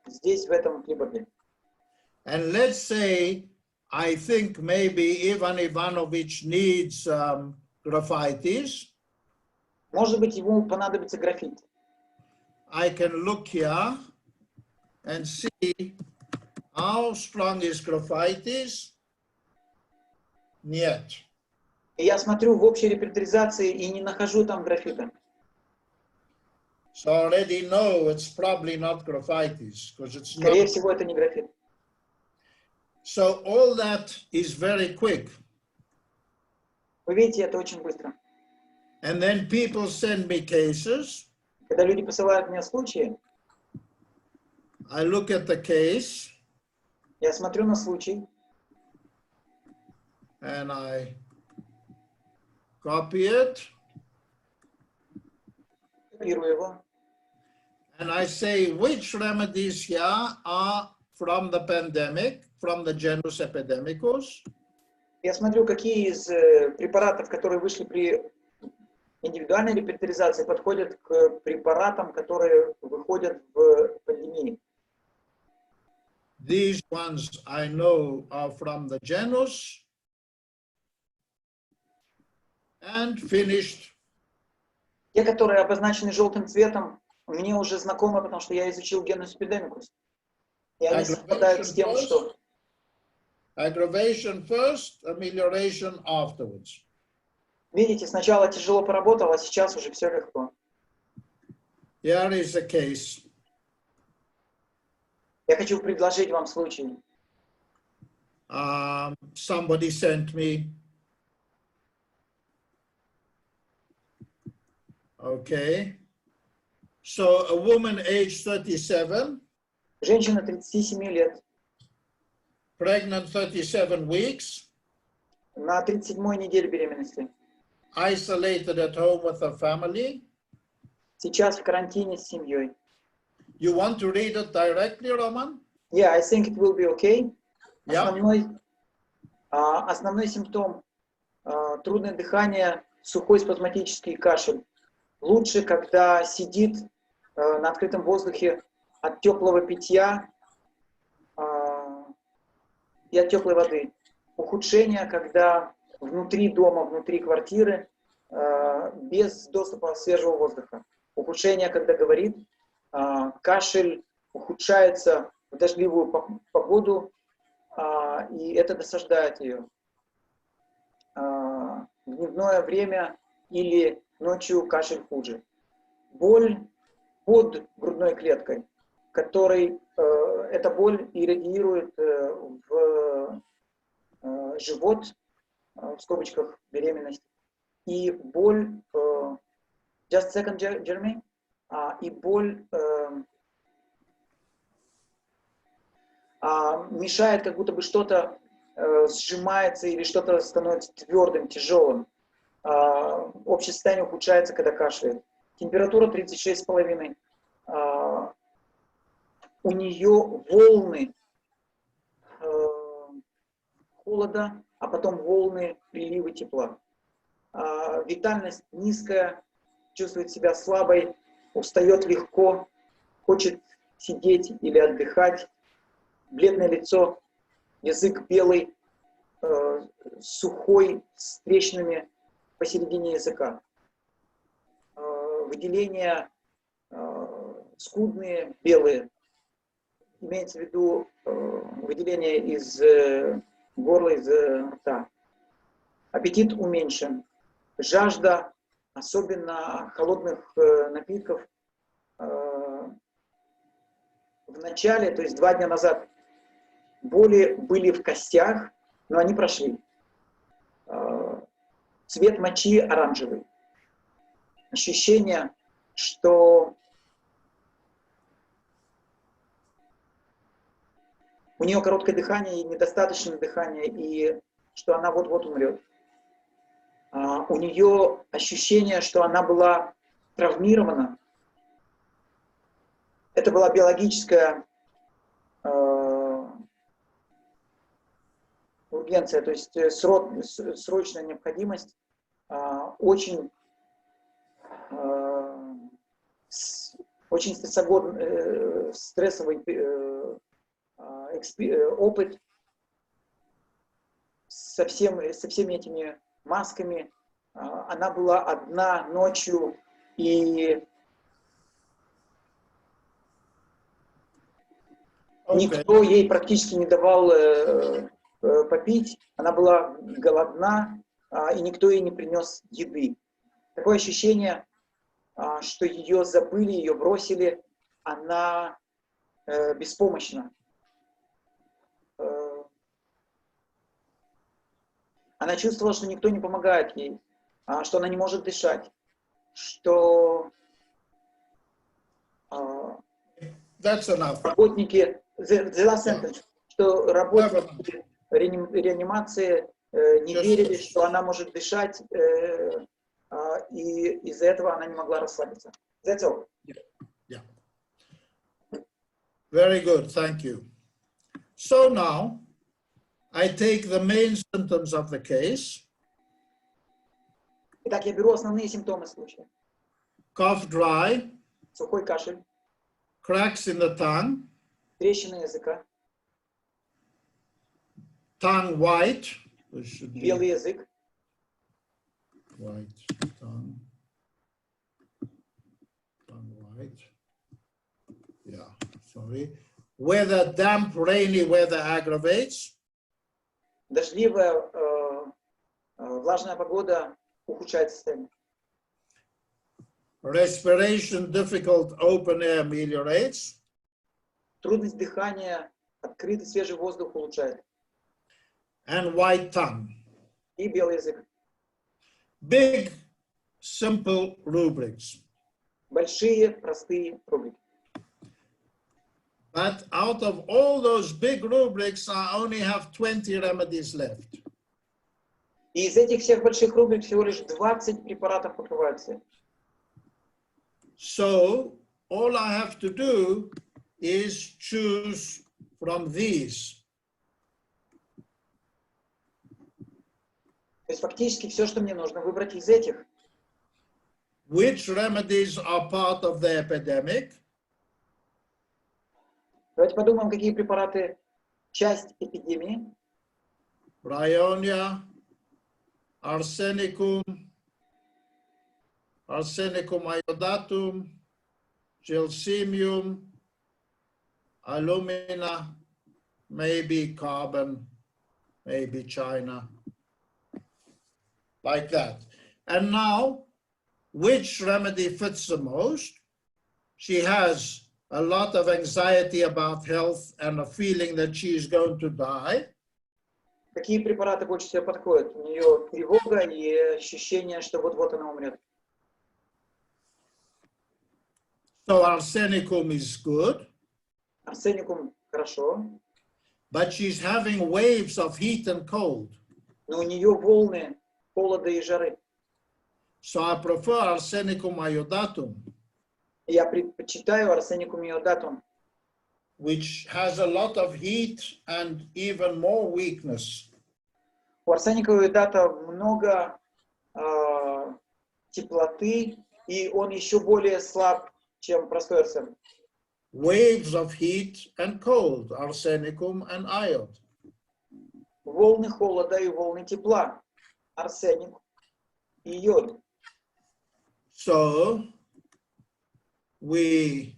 здесь, в этом клипборде. And let's say I think maybe Ivan Ivanovich needs graphitis. Может быть, ему понадобится графит. I can look here and see how strong is graphitis. Нет. И я смотрю в общей репертуаризации и не нахожу там графита. So I already know it's probably not graphitis because it's not. Скорее всего, это не графит. So all that is very quick. Вы видите, это очень быстро. And then people send me cases. Когда люди посылают мне случаи, I look at the case. я смотрю на случай. And I copy it. Копирую его. And I say which remedies here are from the pandemic, from the Genus Epidemicus. Я смотрю, какие из препаратов, которые вышли при индивидуальной репертуаризации, подходят к препаратам, которые выходят в пандемии. These ones I know are from the genus. And finished. Те, которые обозначены желтым цветом, мне уже знакомы, потому что я изучил Генус Эпидемикус. И они совпадают с тем, что... Aggravation first, amelioration afterwards. Видите, сначала тяжело поработал, а сейчас уже все легко. Here is a case. Я хочу предложить вам случай. Somebody sent me. Okay. So a woman aged 37. Женщина 37 лет. Pregnant 37 weeks. На 37-й неделе беременности. Isolated at home with her family. Сейчас в карантине с семьей. You want to read it directly, Roman? Yeah, I think it will be okay. Yeah. Основной симптом трудное дыхание, сухой спазматический кашель. Лучше, когда сидит на открытом воздухе от теплого питья и от теплой воды. Ухудшение, когда внутри дома, внутри квартиры, без доступа свежего воздуха. Ухудшение, когда говорит, кашель ухудшается в дождливую погоду, и это досаждает ее. В дневное время или ночью кашель хуже. Боль под грудной клеткой, эта боль иррадиирует в живот, в скобочках беременность, и боль, just second, Jeremy, и боль мешает, как будто бы что-то сжимается или что-то становится твердым, тяжелым. Общее состояние ухудшается, когда кашляет. Температура 36,5. У нее волны холода, а потом волны прилива тепла. Витальность низкая, чувствует себя слабой, устает легко, хочет сидеть или отдыхать. Бледное лицо, язык белый, сухой, с трещинами посередине языка. Выделения скудные, белые. Имеется в виду выделения из горла, из рта. Аппетит уменьшен. Жажда, особенно холодных напитков. В начале, то есть 2 дня назад, боли были в костях, но они прошли. Цвет мочи оранжевый. Ощущение, что у нее короткое дыхание и недостаточное дыхание, и что она вот-вот умрет. У нее ощущение, что она была травмирована. Это была биологическая ургенция, то есть срочная необходимость, очень стрессовый опыт со всеми этими масками. Она была одна ночью, и никто ей практически не давал попить. Она была голодна, и никто ей не принес еды. Такое ощущение, что ее забыли, ее бросили, она беспомощна. Она чувствовала, что никто не помогает ей, что она не может дышать, что работники, the last sentence, что работники реанимации не верили, что она может дышать, и из-за этого она не могла расслабиться. That's all. Yeah. Very good, thank you. So now, I take the main symptoms of the case. Итак, я беру основные симптомы случая. Cough dry. Сухой кашель. Cracks in the tongue. Трещины языка. Tongue white. Белый язык. White tongue. Tongue white. Yeah, sorry. Weather, damp, rainy weather aggravates. Дождливая, влажная погода ухудшает состояние. Respiration difficult, open air ameliorates. Трудность дыхания, открытый свежий воздух улучшает. And white tongue. И белый язык. Big, simple rubrics. Большие, простые рубрики. But out of all those big rubrics, I only have 20 remedies left. И из этих всех больших рубрик всего лишь 20 препаратов покрываются. So all I have to do is choose from these. То есть фактически все, что мне нужно, выбрать из этих. Which remedies are part of the epidemic? Давайте подумаем, какие препараты часть эпидемии. Bryonia, arsenicum, arsenicum iodatum, gelsemium, alumina, maybe carbon, maybe China, like that. And now, which remedy fits the most? She has a lot of anxiety about health and a feeling that she is going to die. Какие препараты больше всего подходят? У нее тревога и ощущение, что вот-вот она умрет. So arsenicum is good. Арсеникум хорошо, But she's having waves of heat and cold. но у нее волны холода и жары. So I prefer arsenicum iodatum, Я предпочитаю арсеникум иодатум, which has a lot of heat and even more weakness. У арсеника иодата много теплоты, и он еще более слаб, чем простой арсеник. Waves of heat and cold, arsenicum and iod. Волны холода и волны тепла, арсеник и йод. So we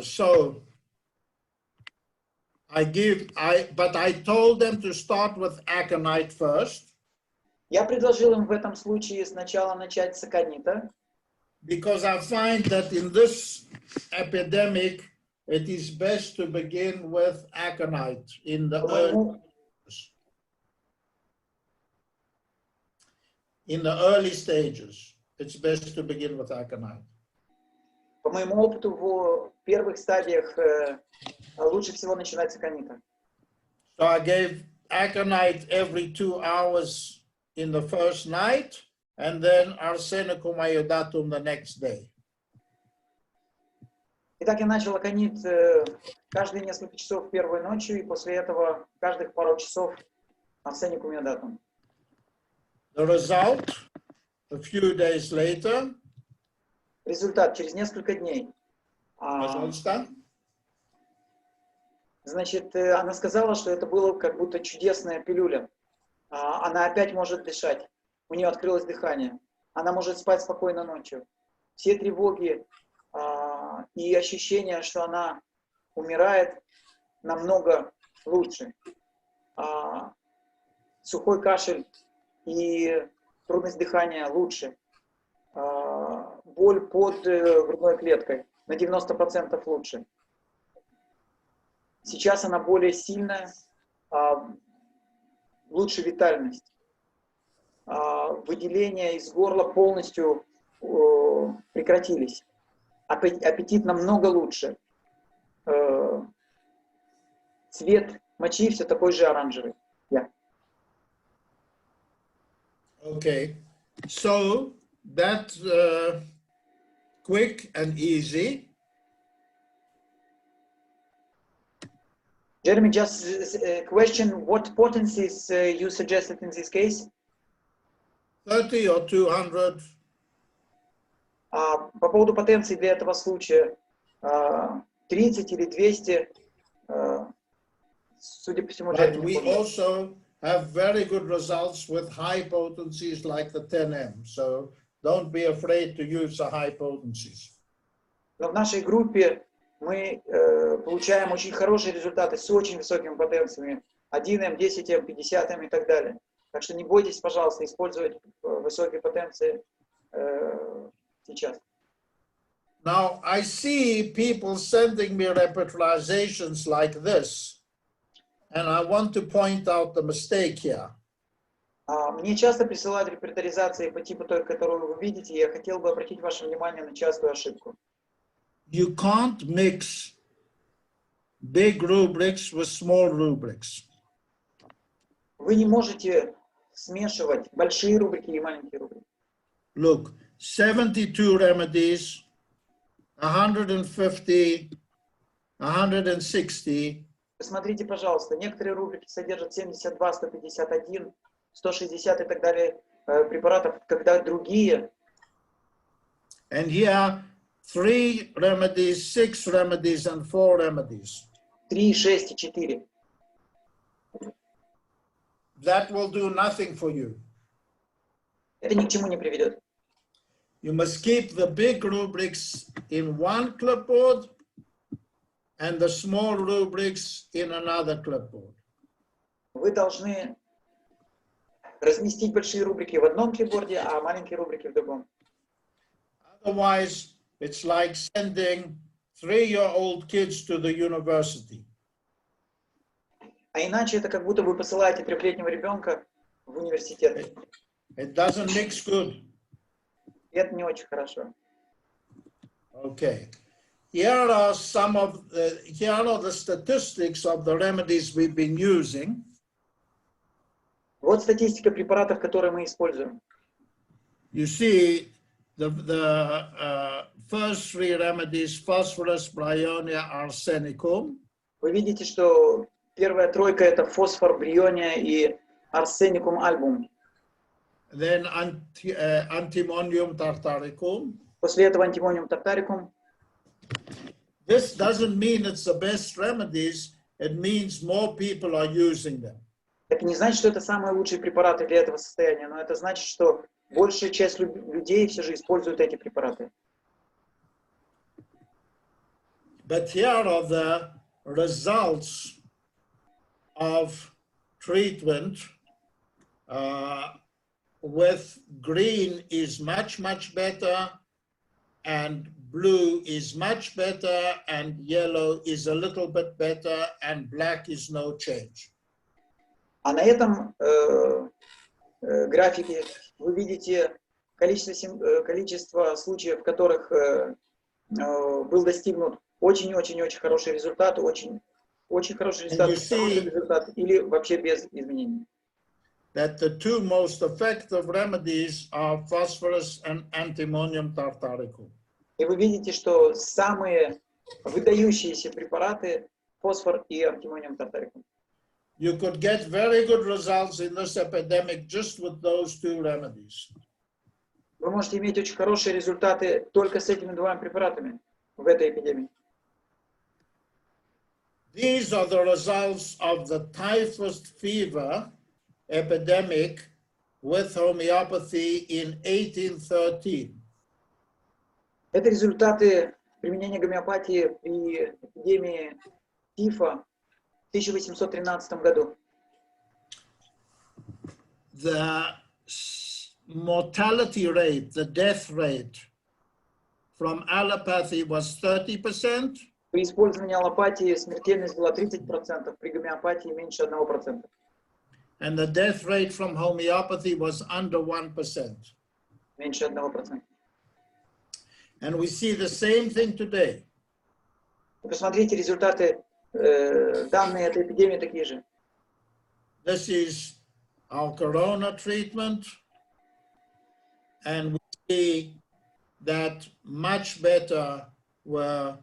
so but I told them to start with aconite first. Я предложил им в этом случае сначала начать с аконита, because I find that in this epidemic, it is best to begin with aconite in the early stages. It's best to begin with aconite. По моему опыту, в первых стадиях лучше всего начинать с аконита. So I gave aconite every 2 hours in the first night, and then arsenicum iodatum the next day. Итак, я начал аконит каждые несколько часов первой ночью, и после этого каждых пару часов арсеникум иодатум. The result, a few days later, Результат через несколько дней. пожалуйста. Значит, она сказала, что это было как будто чудесная пилюля. Она опять может дышать. У нее открылось дыхание. Она может спать спокойно ночью. Все тревоги и ощущение, что она умирает, намного лучше. Сухой кашель и трудность дыхания лучше. Боль под грудной клеткой на 90% лучше. Сейчас она более сильная, лучше витальность. Выделения из горла полностью прекратились. Аппетит намного лучше. Цвет мочи все такой же оранжевый. Okay, so that's quick and easy. Jeremy, just a question, what potencies you suggested in this case? 30 or 200. По поводу потенции для этого случая, 30 или 200, судя по всему, But we also have very good results with high potencies like the 10M. So don't be afraid to use the high potencies. Но в нашей группе мы получаем очень хорошие результаты с очень высокими потенциями. 1М, 10М, 50М и так далее. Так что не бойтесь, пожалуйста, использовать высокие потенции сейчас. Now, I see people sending me repertorizations like this, and I want to point out the mistake here. Мне часто присылают репертуаризации по типу той, которую вы видите, и я хотел бы обратить ваше внимание на частую ошибку. You can't mix big rubrics with small rubrics. Вы не можете смешивать большие рубрики и маленькие рубрики. Look, 72 remedies, 150, 160. Посмотрите, пожалуйста, некоторые рубрики содержат 72, 151, 160 и так далее препаратов, когда другие. And here, 3 remedies, 6 remedies, and 4 remedies. 3, 6 и 4. That will do nothing for you. это ни к чему не приведет. You must keep the big rubrics in one clipboard and the small rubrics in another clipboard. Вы должны разместить большие рубрики в одном клипборде, а маленькие рубрики в другом. Otherwise, it's like sending 3-year-old kids to the university. А иначе это как будто вы посылаете 3-летнего ребенка в университет. It doesn't mix good. И это не очень хорошо. Okay. Here are the statistics of the remedies we've been using. Вот статистика препаратов, которые мы используем. You see the first 3 remedies: phosphorus, bryonia, arsenicum. Вы видите, что первая тройка это фосфор, бриония и арсеникум альбум. Then antimonium tartaricum. После этого антимониум тартарикум. This doesn't mean it's the best remedies. It means more people are using them. Это не значит, что это самые лучшие препараты для этого состояния, но это значит, что большая часть людей все же используют эти препараты. But here are the results of treatment. With green is much, much better, and blue is much better, and yellow is a little bit better, and black is no change. А на этом графике вы видите количество случаев, в которых был достигнут очень-очень-очень хороший результат, очень хороший результат или вообще без изменений. That the 2 most effective remedies are phosphorus and antimonium tartaricum. И вы видите, что самые выдающиеся препараты фосфор и антимониум тартарикум. You could get very good results in this epidemic just with those 2 remedies. Вы можете иметь очень хорошие результаты только с этими 2 препаратами в этой эпидемии. These are the results of the typhus fever epidemic with homeopathy in 1813. Это результаты применения гомеопатии при эпидемии тифа в 1813 году. The mortality rate, the death rate from allopathy was 30%. При использовании аллопатии смертельность была 30%, при гомеопатии меньше 1%. And the death rate from homeopathy was under 1%. Меньше 1%. And we see the same thing today. Посмотрите результаты, данные этой эпидемии такие же. This is our corona treatment. And we see that much better were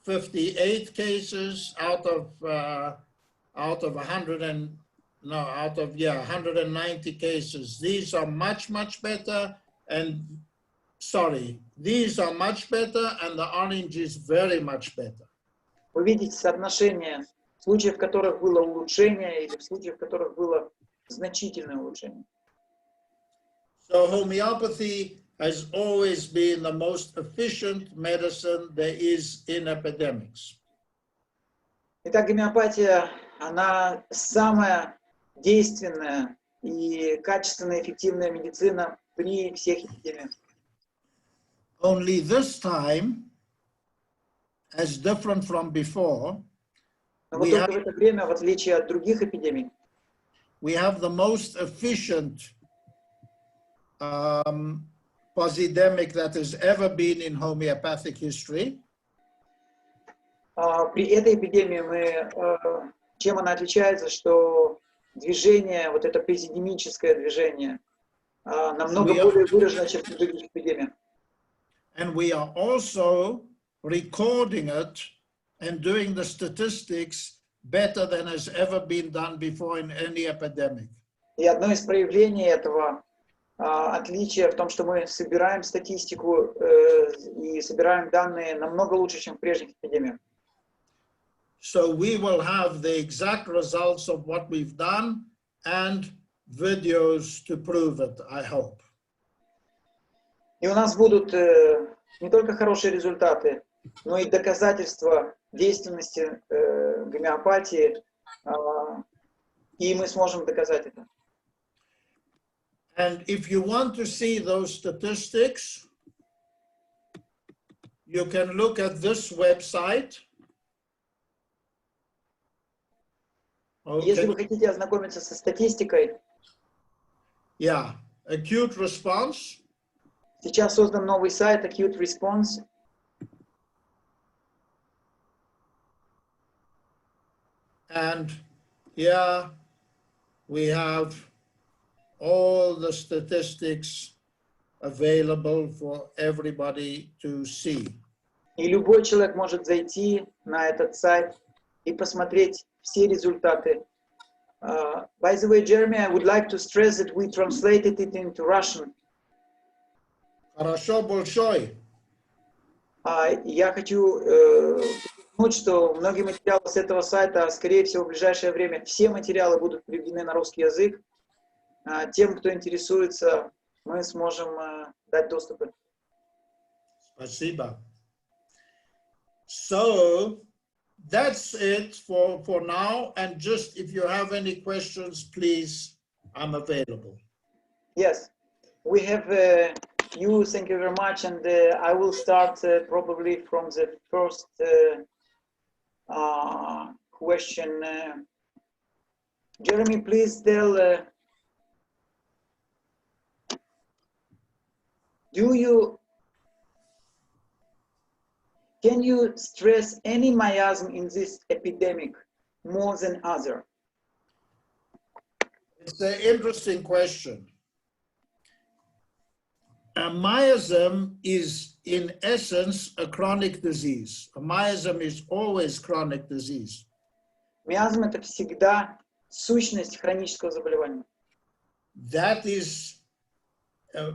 58 cases out of 190 cases. These are much better, and these are much better, and the orange is very much better. Вы видите соотношение случаев, в которых было улучшение, или в случаях, в которых было значительное улучшение. So homeopathy has always been the most efficient medicine there is in epidemics. Итак, гомеопатия, она самая действенная и качественная, эффективная медицина при всех эпидемиях. Only this time, as different from before, Но вот только в это время, в отличие от других эпидемий, we have the most efficient epidemic that has ever been in homeopathic history. При этой эпидемии чем она отличается, что движение, вот это эпидемическое движение, намного более выражено, чем в других эпидемиях. And we are also recording it and doing the statistics better than has ever been done before in any epidemic. И одно из проявлений этого отличия в том, что мы собираем статистику и собираем данные намного лучше, чем в прежних эпидемиях. So we will have the exact results of what we've done and videos to prove it, I hope. И у нас будут не только хорошие результаты, но и доказательства действенности гомеопатии, и мы сможем доказать это. And if you want to see those statistics, you can look at this website. Если вы хотите ознакомиться со статистикой, yeah, acute response. Сейчас создан новый сайт Acute Response. And here we have all the statistics available for everybody to see. И любой человек может зайти на этот сайт и посмотреть все результаты. By the way, Jeremy, I would like to stress that we translated it into Russian. Хорошо большой. Я хочу подчеркнуть, что многие материалы с этого сайта, скорее всего, в ближайшее время все материалы будут переведены на русский язык. Тем, кто интересуется, мы сможем дать доступ. Спасибо. So that's it for now. And just if you have any questions, please, I'm available. Yes, we have you. Thank you very much. And I will start probably from the first question. Jeremy, please tell. Can you stress any miasm in this epidemic more than other? It's an interesting question. A miasm is, in essence, a chronic disease. A miasm is always chronic disease. Миазм — это всегда сущность хронического заболевания. That is,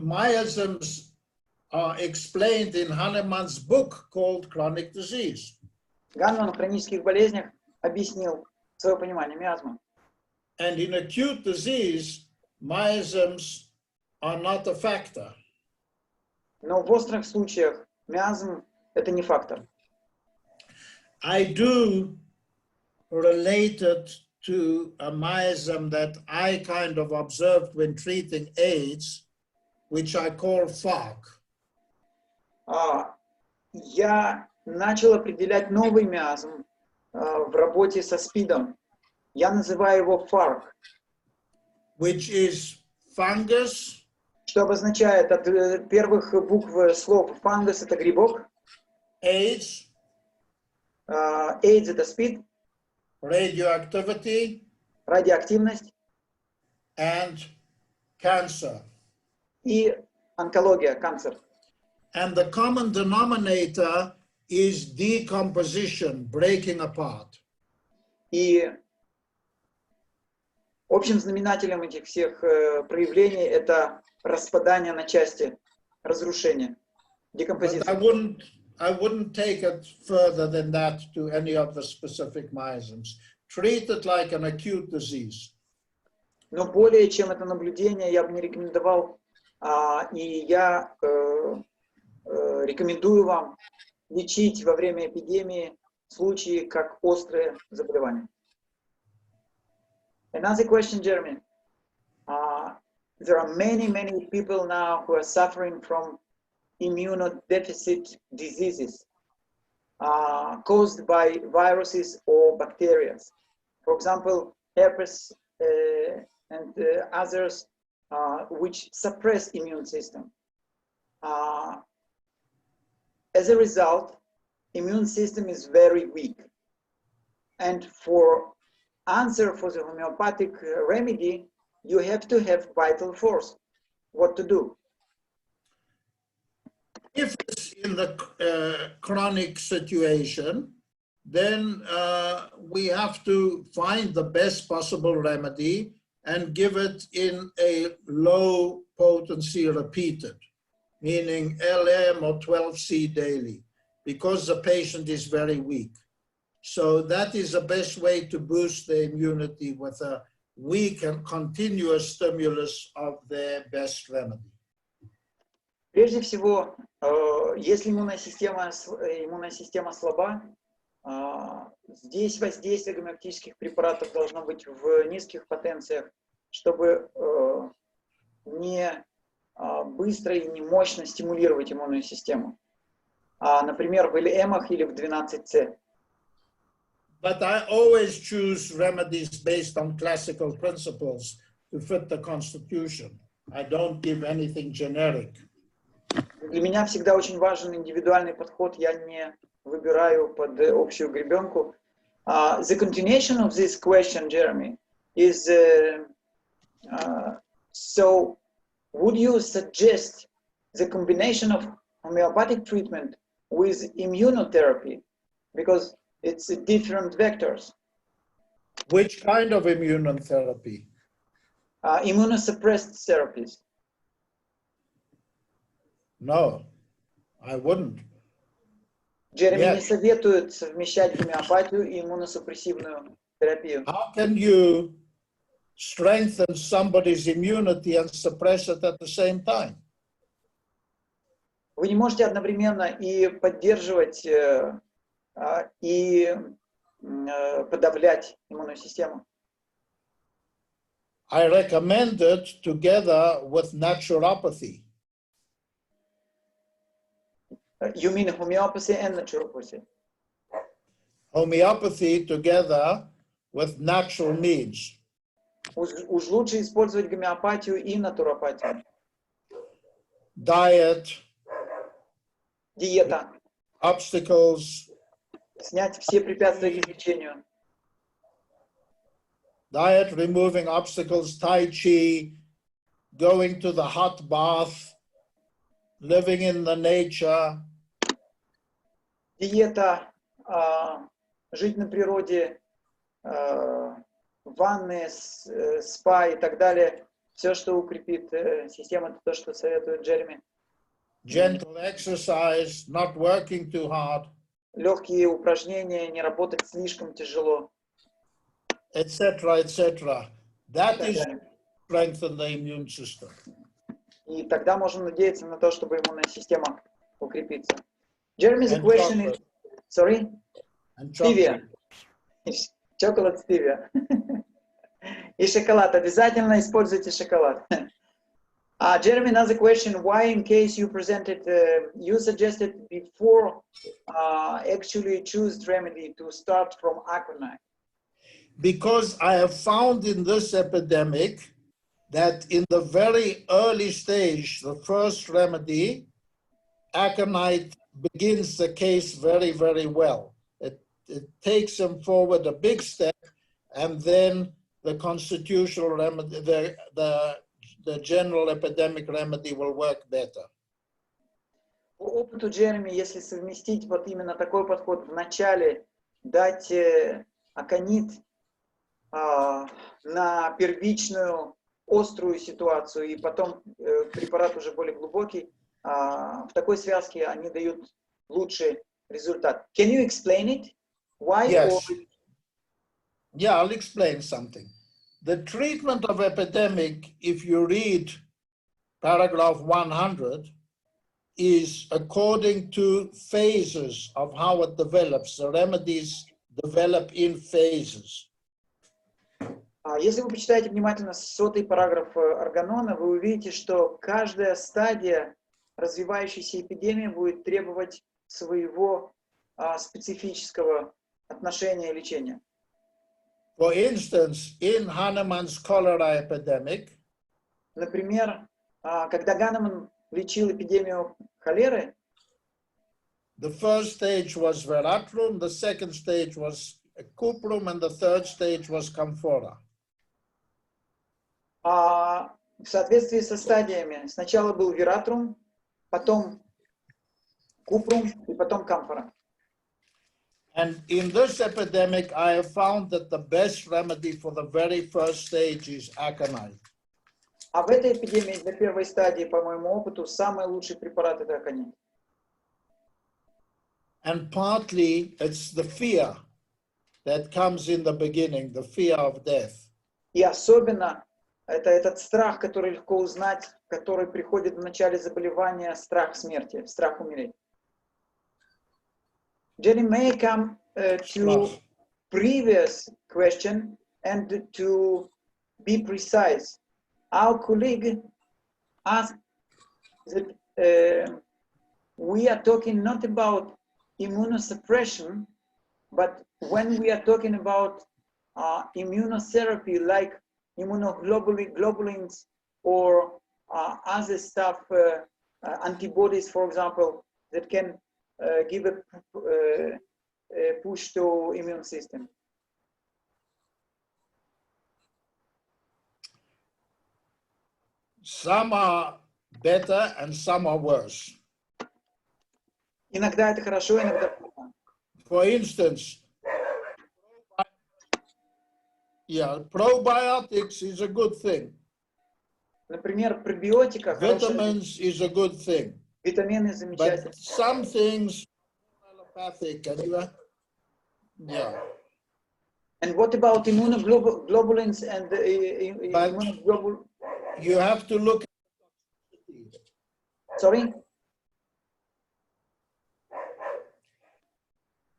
miasms are explained in Hahnemann's book called Chronic Disease. Ганман в хронических болезнях объяснил свое понимание миазма. And in acute disease, miasms are not a factor. Но в острых случаях миазм — это не фактор. I do relate it to a miasm that I kind of observed when treating AIDS, which I call fog. Я начал определять новый миазм в работе со СПИДом. Я называю его FARC. Which is fungus. Что обозначает от первых букв слов фангус — это грибок. AIDS. AIDS — это СПИД. Radioactivity. Радиоактивность. And cancer. И онкология, канцер. And the common denominator is decomposition, breaking apart. И общим знаменателем этих всех проявлений это распадание на части, разрушение, декомпозиция. I wouldn't take it further than that to any of the specific miasms. Treat it like an acute disease. Но более чем это наблюдение я бы не рекомендовал, и я рекомендую вам лечить во время эпидемии случаи как острые заболевания. Another question, Jeremy. There are many people now who are suffering from immunodeficit diseases caused by viruses or bacteria. For example, herpes and others which suppress immune system. As a result, immune system is very weak. And for answer for the homeopathic remedy, you have to have vital force. What to do? If it's in the chronic situation, then we have to find the best possible remedy and give it in a low potency repeated, meaning LM or 12C daily, because the patient is very weak. So that is the best way to boost the immunity with a weak and continuous stimulus of their best remedy. Прежде всего, если иммунная система слаба, здесь воздействие гомеопатических препаратов должно быть в низких потенциях, чтобы не быстро и не мощно стимулировать иммунную систему. Например, в ЛМах или в 12С. But I always choose remedies based on classical principles to fit the constitution. I don't give anything generic. Для меня всегда очень важен индивидуальный подход, я не выбираю под общую гребенку. The continuation of this question, Jeremy, is so would you suggest the combination of homeopathic treatment with immunotherapy? Because it's different vectors. Which kind of immunotherapy? Immunosuppressed therapies. No, I wouldn't. Джереми не советует совмещать гомеопатию и иммуносупрессивную терапию. How can you strengthen somebody's immunity and suppress it at the same time? Вы не можете одновременно и поддерживать, и подавлять иммунную систему. I recommend it together with naturopathy. You mean homeopathy and naturopathy? Homeopathy together with natural means. Уж лучше использовать гомеопатию и натуропатию. Diet. Диета. Obstacles. Снять все препятствия к лечению. Diet, removing obstacles, Tai Chi, going to the hot bath, living in the nature. Диета, жить на природе, ванны, спа и так далее. Все, что укрепит систему, это то, что советует Джереми. Gentle exercise, not working too hard. Легкие упражнения, не работать слишком тяжело. Etc., etc. That is strengthen the immune system. И тогда можно надеяться на то, чтобы иммунная система укрепится. Jeremy, the question is... Sorry? Stevia. Chocolate stevia. И шоколад. Обязательно используйте шоколад. Jeremy, another question. Why, in case you presented, you suggested before actually choose remedy to start from aconite? Because I have found in this epidemic that in the very early stage, the first remedy, aconite begins the case very, very well. It takes him forward a big step, and then the constitutional remedy, the general epidemic remedy will work better. По опыту Джереми, если совместить вот именно такой подход, вначале дать аконит на первичную острую ситуацию, и потом препарат уже более глубокий, в такой связке они дают лучший результат. Can you explain it? Why? Yes. Yeah, I'll explain something. The treatment of epidemic, if you read paragraph 100, is according to phases of how it develops. The remedies develop in phases. Если вы почитаете внимательно 100-й параграф Органона, вы увидите, что каждая стадия развивающейся эпидемии будет требовать своего специфического отношения и лечения. For instance, in Hahnemann's cholera epidemic, например, когда Ганеман лечил эпидемию холеры, the first stage was veratrum, the second stage was cuprum, and the third stage was camphora. В соответствии со стадиями сначала был вератрум, потом купрум и потом камфора. And in this epidemic, I have found that the best remedy for the very first stage is aconite. А в этой эпидемии для первой стадии, по моему опыту, самый лучший препарат это аконит. And partly it's the fear that comes in the beginning, the fear of death. И особенно это этот страх, который легко узнать, который приходит в начале заболевания, страх смерти, страх умереть. Jenny may come to previous question and to be precise. Our colleague asked that we are talking not about immunosuppression, but when we are talking about immunotherapy like immunoglobulins or other stuff, antibodies, for example, that can give a push to immune system. Some are better and some are worse. Иногда это хорошо, иногда плохо. For instance, probiotics is a good thing. Например, пробиотика Vitamins is a good thing. витамины замечательные. But some things allopathic and And what about immunoglobulins and immunoglobulins? You have to look at Sorry?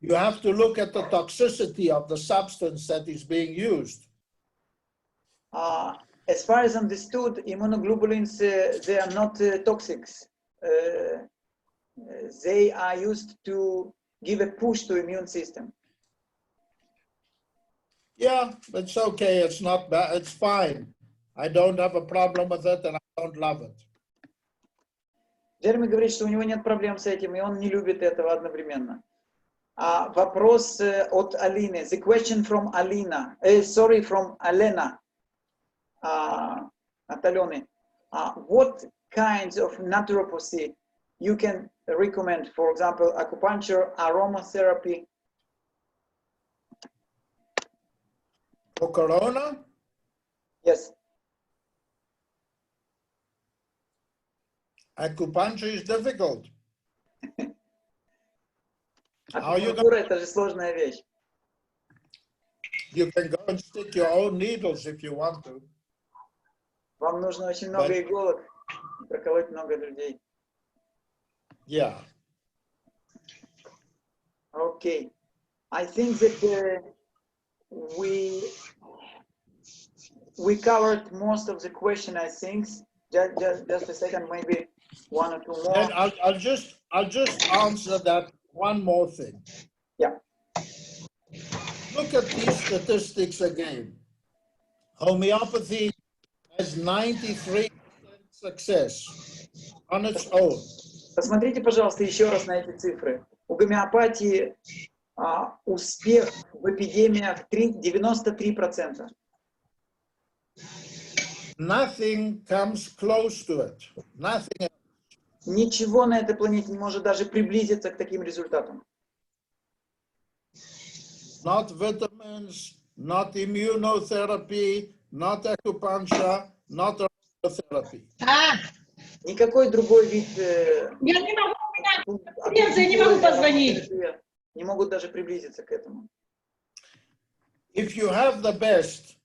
You have to look at the toxicity of the substance that is being used. As far as understood, immunoglobulins, they are not toxic. They are used to give a push to immune system. Yeah, it's okay. It's not bad. It's fine. I don't have a problem with it and I don't love it. Джереми говорит, что у него нет проблем с этим, и он не любит этого одновременно. Вопрос от Алины. The question from Alina. From Alena. От Алены. What kinds of naturopathy you can recommend? For example, acupuncture, aromatherapy. For corona? Yes. Acupuncture is difficult. Акупунктура это же сложная вещь. You can go and stick your own needles if you want to. Вам нужно очень много иголок, проколоть много людей. Yeah. Okay. I think that we covered most of the question. I think. Just a second, maybe one or two more. Then I'll just answer that one more thing. Yeah. Look at these statistics again. Homeopathy has 93% success on its own. Посмотрите, пожалуйста, еще раз на эти цифры. У гомеопатии успех в эпидемиях 93%. Nothing comes close to it. Nothing else. Ничего на этой планете не может даже приблизиться к таким результатам. Not vitamins, not immunotherapy, not acupuncture, not aromatherapy. Никакой другой вид... Я не могу, я не могу позвонить. Не могут даже приблизиться к этому. If you have the best,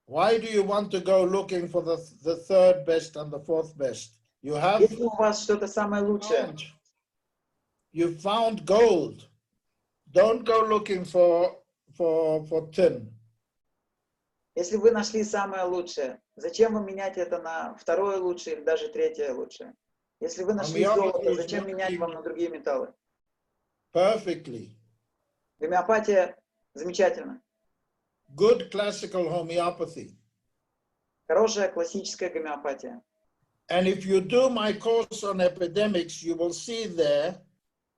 why do you want to go looking for the third best and the fourth best? You have Если у вас что-то самое лучшее, you found gold. Don't go looking for tin. если вы нашли самое лучшее, зачем вам менять это на второе лучшее или даже третье лучшее? Если вы нашли золото, зачем менять вам на другие металлы? Perfectly. Гомеопатия замечательна. Good classical homeopathy. Хорошая классическая гомеопатия. And if you do my course on epidemics, you will see there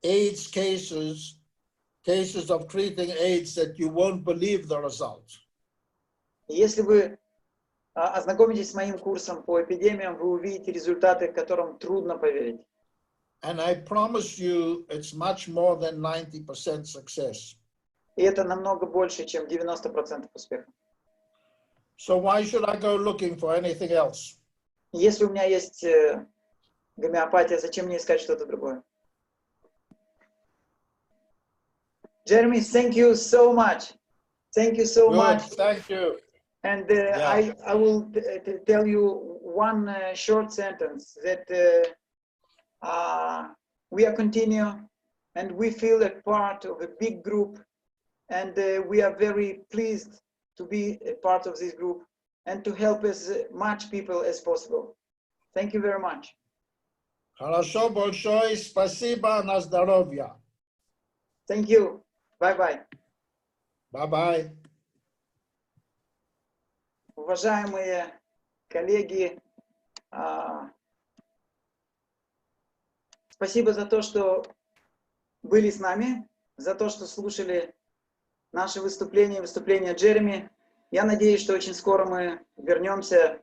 AIDS cases of treating AIDS that you won't believe the result. Если вы ознакомитесь с моим курсом по эпидемиям, вы увидите результаты, которым трудно поверить. And I promise you, it's much more than 90% success. И это намного больше, чем 90% успеха. So why should I go looking for anything else? Если у меня есть гомеопатия, зачем мне искать что-то другое? Jeremy, thank you so much. Thank you so much. Thank you. And Yeah. I will tell you one short sentence that we are continue and we feel a part of a big group, and we are very pleased to be a part of this group and to help as much people as possible. Thank you very much. Хорошо, большое спасибо, на здоровье. Thank you. Bye-bye. Bye-bye. Уважаемые коллеги, спасибо за то, что были с нами, за то, что слушали наши выступления, выступления Джереми. Я надеюсь, что очень скоро мы вернемся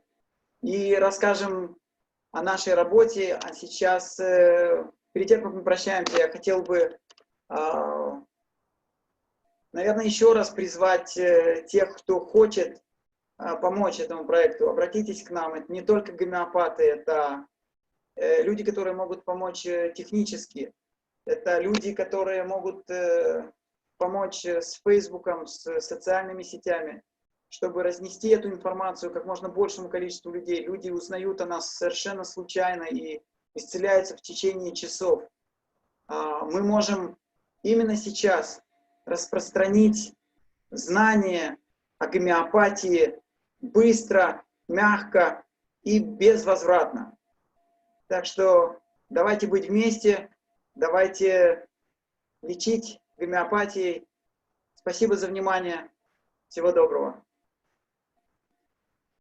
и расскажем о нашей работе. А сейчас, перед тем, как мы прощаемся, я хотел бы, наверное, еще раз призвать тех, кто хочет помочь этому проекту. Обратитесь к нам. Это не только гомеопаты, это люди, которые могут помочь технически. Это люди, которые могут помочь с Фейсбуком, с социальными сетями, чтобы разнести эту информацию как можно большему количеству людей. Люди узнают о нас совершенно случайно и исцеляются в течение часов. Мы можем именно сейчас распространить знания о гомеопатии быстро, мягко и безвозвратно. Так что давайте быть вместе, давайте лечить гомеопатией. Спасибо за внимание. Всего доброго.